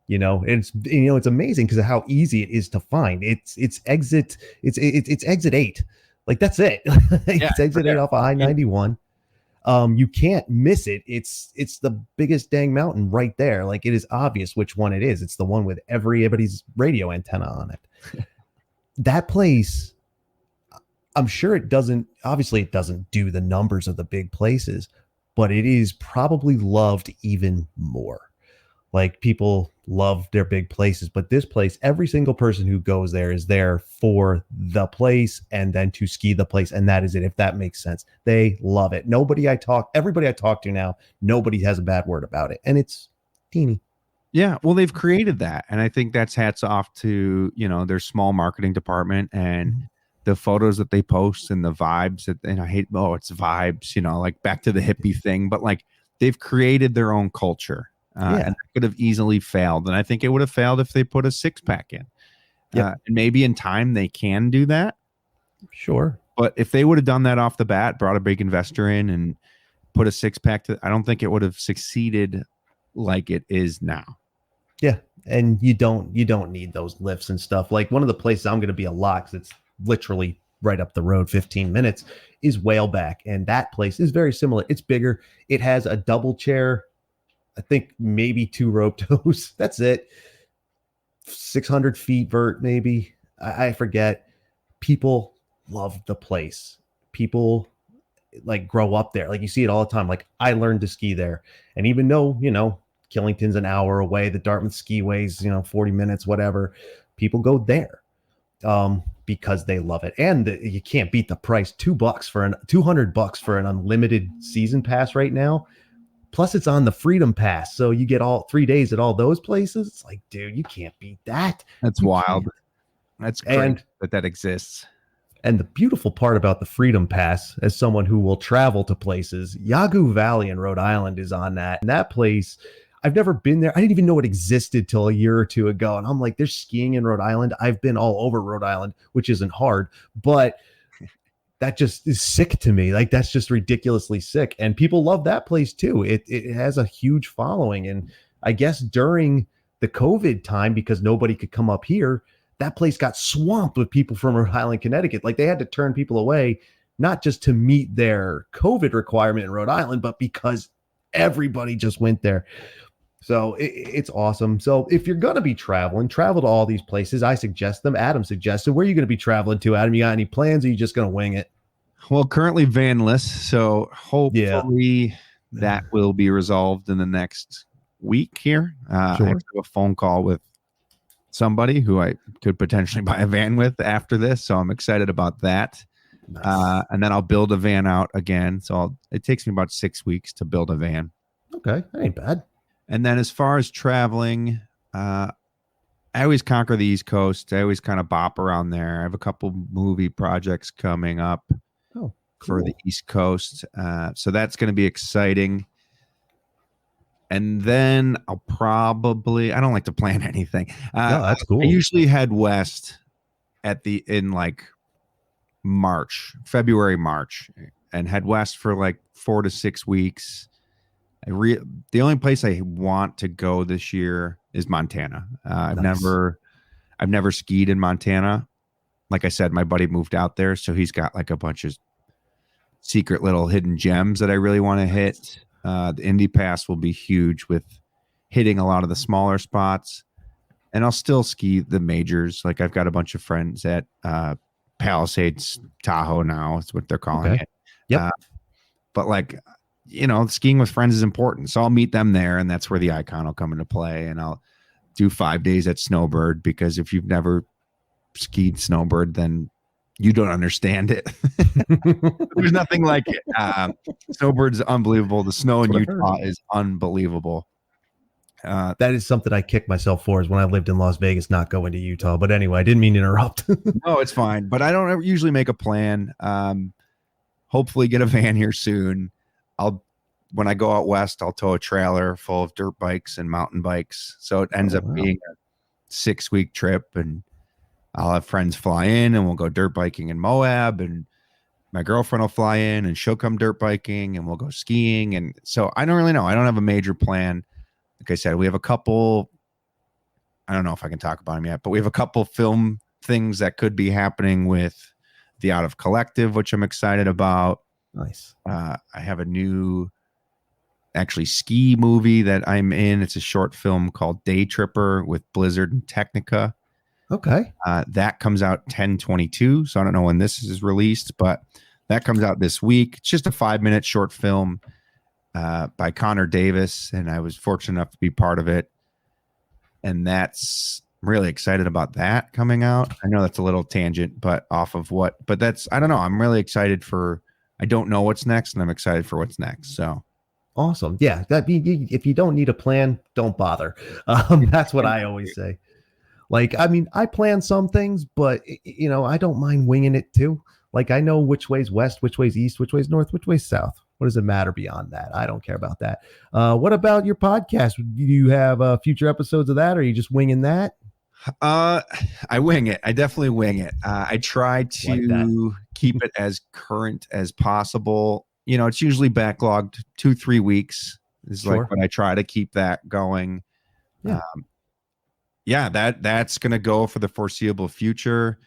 Speaker 1: You know, it's amazing because of how easy it is to find. It's exit 8. Like that's it. It's exit 8 off of I-91. You can't miss it. It's the biggest dang mountain right there. Like it is obvious which one it is. It's the one with everybody's radio antenna on it. That place, I'm sure it doesn't do the numbers of the big places, but it is probably loved even more. Like people love their big places, but this place, every single person who goes there is there for the place and then to ski the place. And that is it. If that makes sense, they love it. Everybody I talk to now, nobody has a bad word about it. And it's teeny.
Speaker 2: Yeah. Well, they've created that. And I think that's hats off to, their small marketing department and the photos that they post and the vibes and it's vibes, like back to the hippie thing, but like they've created their own culture. And it could have easily failed. And I think it would have failed if they put a 6-pack in.
Speaker 1: Yep.
Speaker 2: And maybe in time they can do that.
Speaker 1: Sure.
Speaker 2: But if they would have done that off the bat, brought a big investor in and put a six pack I don't think it would have succeeded like it is now.
Speaker 1: Yeah. And you don't need those lifts and stuff. Like one of the places I'm going to be a lot, because it's literally right up the road, 15 minutes, is Whaleback. And that place is very similar. It's bigger. It has a double chair, I think maybe 2 rope toes. That's it. 600 feet vert, maybe. I forget. People love the place. People like grow up there. Like you see it all the time. Like I learned to ski there. And even though, Killington's an hour away, the Dartmouth skiway's, 40 minutes, whatever, people go there because they love it. And you can't beat the price. $200 for an unlimited season pass right now. Plus it's on the Freedom Pass. So you get all 3 days at all those places. It's like, dude, you can't beat that.
Speaker 2: That's wild. That's great that exists.
Speaker 1: And the beautiful part about the Freedom Pass, as someone who will travel to places, Yawgoo Valley in Rhode Island is on that. And that place, I've never been there. I didn't even know it existed till a year or two ago. And I'm like, there's skiing in Rhode Island. I've been all over Rhode Island, which isn't hard, but that just is sick to me. Like that's just ridiculously sick. And people love that place too. It has a huge following. And I guess during the COVID time, because nobody could come up here, that place got swamped with people from Rhode Island, Connecticut. Like they had to turn people away, not just to meet their COVID requirement in Rhode Island, but because everybody just went there. So it's awesome. So if you're going to be traveling, travel to all these places. I suggest them. Adam suggested. Where are you going to be traveling to, Adam? You got any plans, or are you just going to wing it?
Speaker 2: Well, currently vanless. So hopefully that will be resolved in the next week here. Sure. I have a phone call with somebody who I could potentially buy a van with after this. So I'm excited about that. Nice. And then I'll build a van out again. So it takes me about 6 weeks to build a van.
Speaker 1: Okay. That ain't bad.
Speaker 2: And then as far as traveling, I always conquer the East Coast. I always kind of bop around there. I have a couple movie projects coming up for the East Coast. So that's going to be exciting. And then I'll probably, I don't like to plan anything.
Speaker 1: No, that's cool.
Speaker 2: I usually head west in like February, March, and head west for like 4 to 6 weeks. The only place I want to go this year is Montana. I've never skied in Montana. Like I said, my buddy moved out there, so he's got like a bunch of secret little hidden gems that I really want to hit. The Indy Pass will be huge with hitting a lot of the smaller spots, and I'll still ski the majors. Like I've got a bunch of friends at Palisades Tahoe now. Is what they're calling it.
Speaker 1: Yep.
Speaker 2: But like, skiing with friends is important. So I'll meet them there, and that's where the icon will come into play. And I'll do 5 days at Snowbird, because if you've never skied Snowbird, then you don't understand it. There's nothing like it. Snowbird's unbelievable. The snow in Utah is unbelievable.
Speaker 1: That is something I kick myself for, is when I lived in Las Vegas, not going to Utah. But anyway, I didn't mean to interrupt.
Speaker 2: No, it's fine. But I don't ever usually make a plan. Hopefully get a van here soon. When I go out west, I'll tow a trailer full of dirt bikes and mountain bikes. So it ends up being a 6-week trip, and I'll have friends fly in, and we'll go dirt biking in Moab, and my girlfriend will fly in and she'll come dirt biking, and we'll go skiing. And so I don't really know. I don't have a major plan. Like I said, we have a couple, I don't know if I can talk about them yet, but we have a couple film things that could be happening with the OutOf Collective, which I'm excited about.
Speaker 1: Nice.
Speaker 2: I have a new ski movie that I'm in. It's a short film called Day Tripper with Blizzard and Technica.
Speaker 1: Okay.
Speaker 2: That comes out 10/22. So I don't know when this is released, but that comes out this week. It's just a 5-minute short film by Connor Davis, and I was fortunate enough to be part of it. And I'm really excited about that coming out. I know that's a little tangent, but I don't know. I'm really excited I don't know what's next, and I'm excited for what's next. So
Speaker 1: awesome. Yeah. If you don't need a plan, don't bother. That's what I always say. Like, I mean, I plan some things, but I don't mind winging it too. Like, I know which way's west, which way's east, which way's north, which way's south. What does it matter beyond that? I don't care about that. What about your podcast? Do you have future episodes of that, or are you just winging that?
Speaker 2: I wing it. I definitely wing it. I try
Speaker 1: Like
Speaker 2: to keep it as current as possible. It's usually backlogged 2-3 weeks is like
Speaker 1: Sure.
Speaker 2: what I try to keep that going.
Speaker 1: Yeah.
Speaker 2: Yeah, that's going to go for the foreseeable future.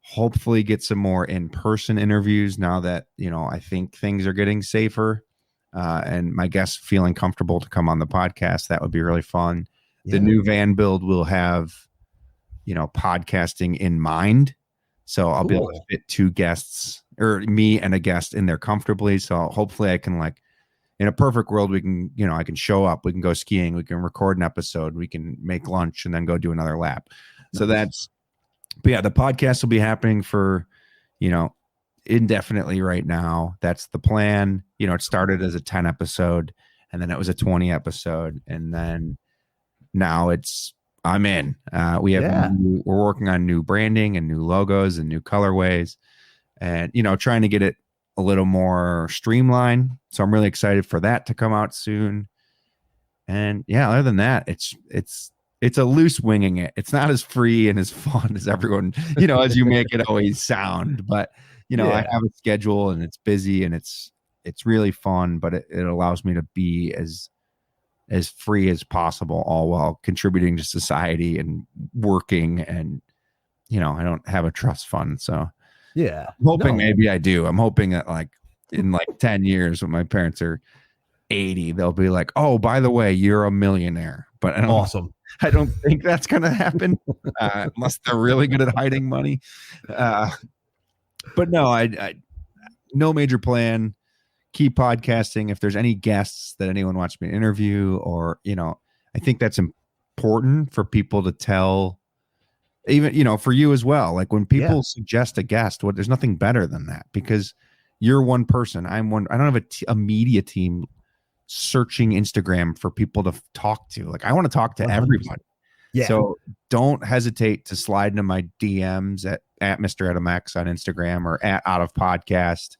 Speaker 2: Hopefully get some more in-person interviews now that, I think things are getting safer. And my guests feeling comfortable to come on the podcast. That would be really fun.
Speaker 1: Yeah.
Speaker 2: The new van build will have, podcasting in mind. So I'll be able to fit 2 guests or me and a guest in there comfortably. So hopefully I can in a perfect world, we can, I can show up, we can go skiing, we can record an episode, we can make lunch and then go do another lap. So but yeah, the podcast will be happening for, indefinitely right now. That's the plan. It started as a 10 episode and then it was a 20 episode. And then now I'm in. We're working on new branding and new logos and new colorways and, trying to get it a little more streamlined. So I'm really excited for that to come out soon. And yeah, other than that, it's a loose winging it. It's not as free and as fun as everyone, as you make it always sound. But, I have a schedule and it's busy and it's really fun, but it allows me to be as free as possible, all while contributing to society and working. And, I don't have a trust fund. So
Speaker 1: yeah,
Speaker 2: I'm hoping maybe I do. I'm hoping that in 10 years when my parents are 80, they'll be like, oh, by the way, you're a millionaire. But I don't think that's going to happen unless they're really good at hiding money. But no, I no major plan. Keep podcasting. If there's any guests that anyone wants me to interview or, I think that's important for people to tell, even, for you as well. Like when people suggest a guest, there's nothing better than that because you're one person. I'm one. I don't have a media team searching Instagram for people to talk to. Like I want to talk to 100%. Everybody. Yeah. So don't hesitate to slide into my DMs at Mr. Adam X on Instagram or at Out of Podcast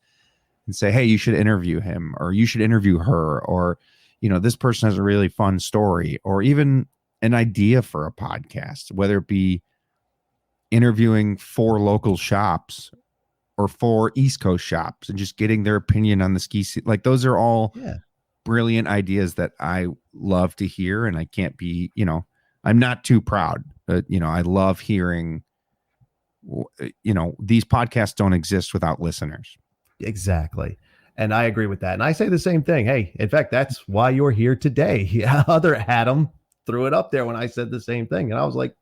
Speaker 2: and say, hey, you should interview him or you should interview her or, this person has a really fun story or even an idea for a podcast, whether it be interviewing 4 local shops or 4 East Coast shops and just getting their opinion on the ski scene. Like those are all brilliant ideas that I love to hear. And I can't be, I'm not too proud. I love hearing, these podcasts don't exist without listeners.
Speaker 1: Exactly. And I agree with that. And I say the same thing. Hey, in fact, that's why you're here today. Yeah, other Adam threw it up there when I said the same thing. And I was like,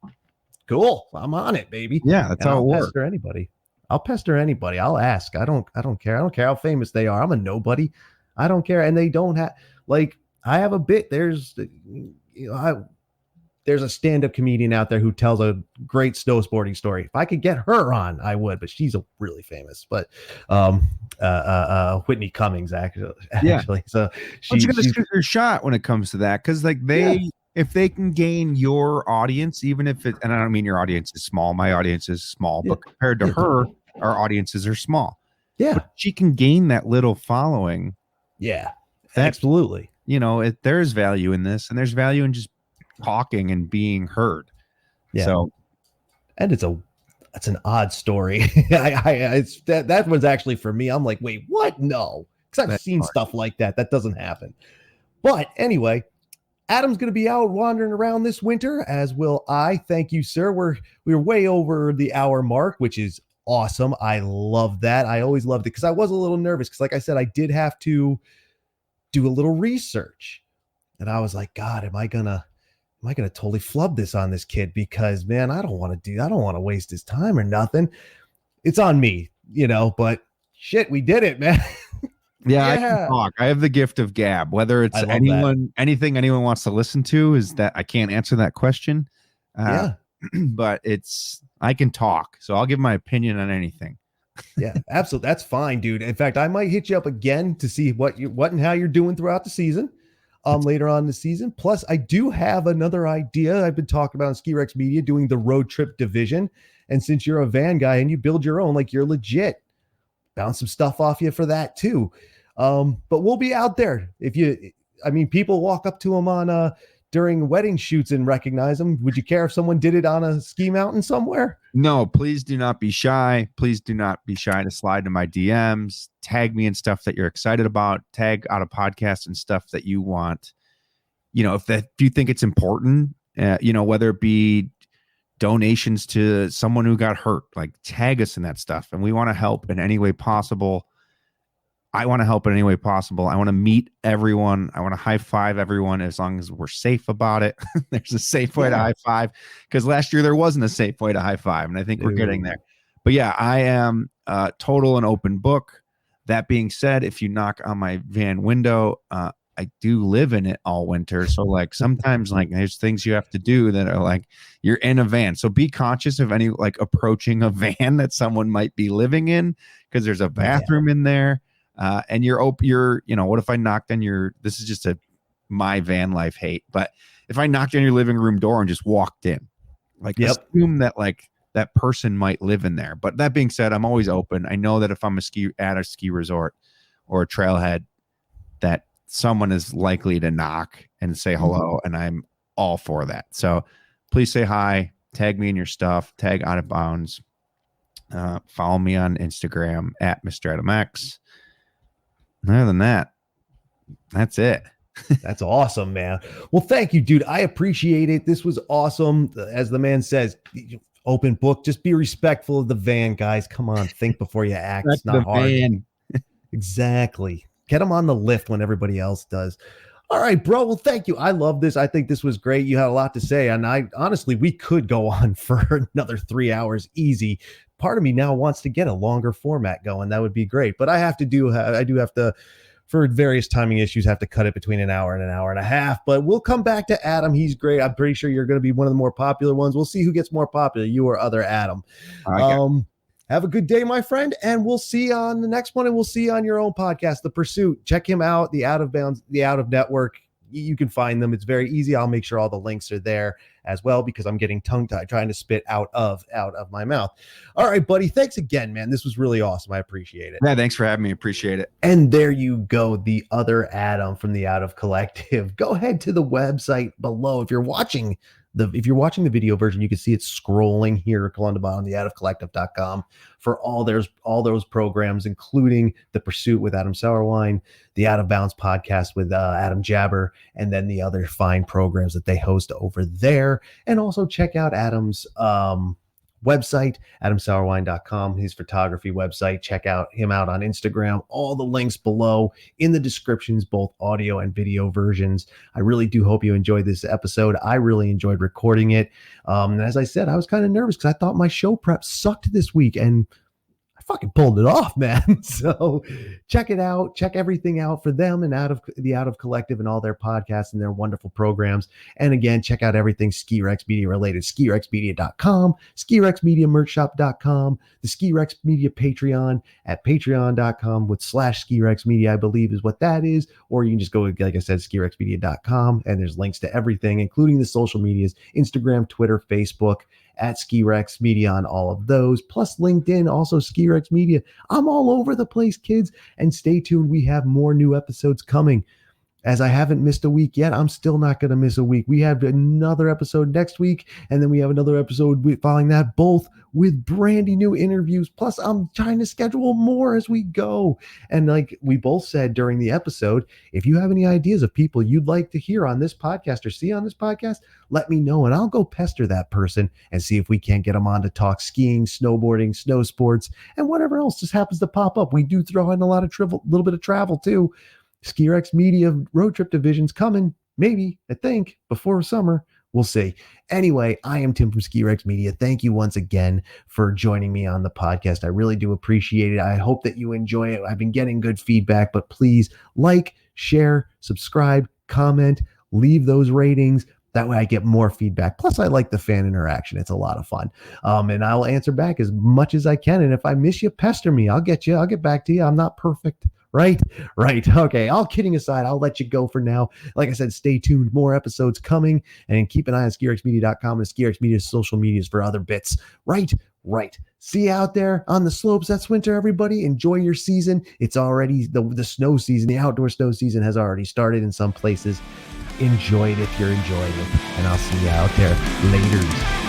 Speaker 1: cool, I'm on it, baby.
Speaker 2: Yeah, that's how it works.
Speaker 1: I'll pester anybody. I'll ask. I don't care. I don't care how famous they are. I'm a nobody. I don't care. And they don't have, I have a bit. There's a stand-up comedian out there who tells a great snowboarding story. If I could get her on, I would, but she's a really famous, but Whitney Cummings actually.
Speaker 2: Yeah.
Speaker 1: So
Speaker 2: she's going to shoot her shot when it comes to that. Cause if they can gain your audience, even if it, and I don't mean your audience is small, my audience is small, but compared to her, our audiences are small.
Speaker 1: Yeah.
Speaker 2: But she can gain that little following.
Speaker 1: Yeah, absolutely.
Speaker 2: There's value in this and there's value in just talking and being heard.
Speaker 1: Yeah.
Speaker 2: So,
Speaker 1: and it's an odd story. That was actually for me. I'm like, wait, what? No, because I've seen stuff like that. That doesn't happen. But anyway, Adam's going to be out wandering around this winter, as will I. Thank you, sir. We're way over the hour mark, which is awesome. I love that. I always loved it because I was a little nervous because, like I said, I did have to do a little research, and I was like, God, am I gonna totally flub this on this kid? Because man, I don't want to waste his time or nothing. It's on me, but shit, we did it, man.
Speaker 2: Yeah, I can talk. I have the gift of gab. Whether it's anything anyone wants to listen to, is that I can't answer that question. But I can talk, so I'll give my opinion on anything.
Speaker 1: Yeah, absolutely. That's fine, dude. In fact, I might hit you up again to see what and how you're doing throughout the season. Later on in the season. Plus, I do have another idea I've been talking about on Ski Rex Media, doing the road trip division. And since you're a van guy and you build your own, like you're legit, bounce some stuff off you for that too. But we'll be out there. People walk up to him on during wedding shoots and recognize them. Would you care if someone did it on a ski mountain somewhere?
Speaker 2: No, please do not be shy. Please do not be shy to slide into my DMs. Tag me in stuff that you're excited about. Tag out a podcast and stuff that you want. If you think it's important, whether it be donations to someone who got hurt, like tag us in that stuff. And we want to help in any way possible. I want to help in any way possible. I want to meet everyone. I want to high five everyone as long as we're safe about it. There's a safe way to high five, because last year there wasn't a safe way to high five. And I think we're getting there. But yeah, I am total and open book. That being said, if you knock on my van window, I do live in it all winter. So like sometimes like there's things you have to do that are like you're in a van. So be conscious of any like approaching a van that someone might be living in, because there's a bathroom in there. And what if I knocked on this is just my van life hate, but if I knocked on your living room door and just walked in, like assume that like that person might live in there. But that being said, I'm always open. I know that if I'm at a ski resort or a trailhead, that someone is likely to knock and say hello, and I'm all for that. So please say hi, tag me in your stuff, tag Out of Bounds, follow me on Instagram at Mr. Adam X. Other than that, that's it.
Speaker 1: That's awesome, man. Well, thank you, dude. I appreciate it. This was awesome. As the man says, open book. Just be respectful of the van, guys. Come on, think before you act. It's not hard. Exactly. Get them on the lift when everybody else does. All right, bro. Well, thank you. I love this. I think this was great. You had a lot to say. And honestly, we could go on for another 3 hours easy. Part of me now wants to get a longer format going. That would be great. But I do have to, for various timing issues, have to cut it between an hour and an hour and a half. But we'll come back to Adam. He's great. I'm pretty sure you're going to be one of the more popular ones. We'll see who gets more popular, you or other Adam. Have a good day, my friend, and we'll see you on the next one, and we'll see you on your own podcast, The Pursuit. Check him out, the Out of Bounds, the Out of Network. You can find them. It's very easy. I'll make sure all the links are there as well, because I'm getting tongue-tied trying to spit out of my mouth. All right, buddy. Thanks again, man. This was really awesome. I appreciate it.
Speaker 2: Yeah, thanks for having me. Appreciate it.
Speaker 1: And there you go, the other Adam from the Out of Collective. Go ahead to the website below. If you're watching the video version, you can see it scrolling here on the bottom, the outofcollective.com, for all those programs, including The Pursuit with Adam Sauerwein, the Out of Bounds podcast with Adam Jabber, and then the other fine programs that they host over there. And also check out Adam's website, adamsauerwein.com, his photography website. Check him out on Instagram. All the links below in the descriptions, both audio and video versions. I really do hope you enjoyed this episode. I really enjoyed recording it. And as I said, I was kind of nervous because I thought my show prep sucked this week, and I fucking pulled it off, man. So check it out. Check everything out for them and Out of Collective and all their podcasts and their wonderful programs. And again, check out everything Ski Rex Media related, skirexmedia.com, skirexmediamerchshop.com, the Ski Rex Media Patreon at patreon.com/Ski Rex Media, I believe is what that is. Or you can just go, like I said, skirexmedia.com, and there's links to everything, including the social medias, Instagram, Twitter, Facebook, at Ski Rex Media on all of those, plus LinkedIn, also Ski Rex Media. I'm all over the place, kids, and stay tuned. We have more new episodes coming. As I haven't missed a week yet, I'm still not going to miss a week. We have another episode next week, and then we have another episode following that, both with brandy new interviews. Plus, I'm trying to schedule more as we go. And like we both said during the episode, if you have any ideas of people you'd like to hear on this podcast or see on this podcast, let me know, and I'll go pester that person and see if we can't get them on to talk skiing, snowboarding, snow sports, and whatever else just happens to pop up. We do throw in a little bit of travel too. Ski Rex Media road trip division's coming, maybe, I think, before summer. We'll see. Anyway, I am Tim from Ski Rex Media. Thank you once again for joining me on the podcast. I really do appreciate it. I hope that you enjoy it. I've been getting good feedback, but please like, share, subscribe, comment, leave those ratings. That way I get more feedback. Plus, I like the fan interaction. It's a lot of fun. And I'll answer back as much as I can. And if I miss you, pester me. I'll get back to you. I'm not perfect. Right. Okay. All kidding aside, I'll let you go for now. Like I said, stay tuned. More episodes coming, and keep an eye on skirexmedia.com and Ski Rex Media's social medias for other bits. Right. See you out there on the slopes. That's winter, everybody. Enjoy your season. It's already the snow season. The outdoor snow season has already started in some places. enjoy it if you're enjoying it. And I'll see you out there. Laters.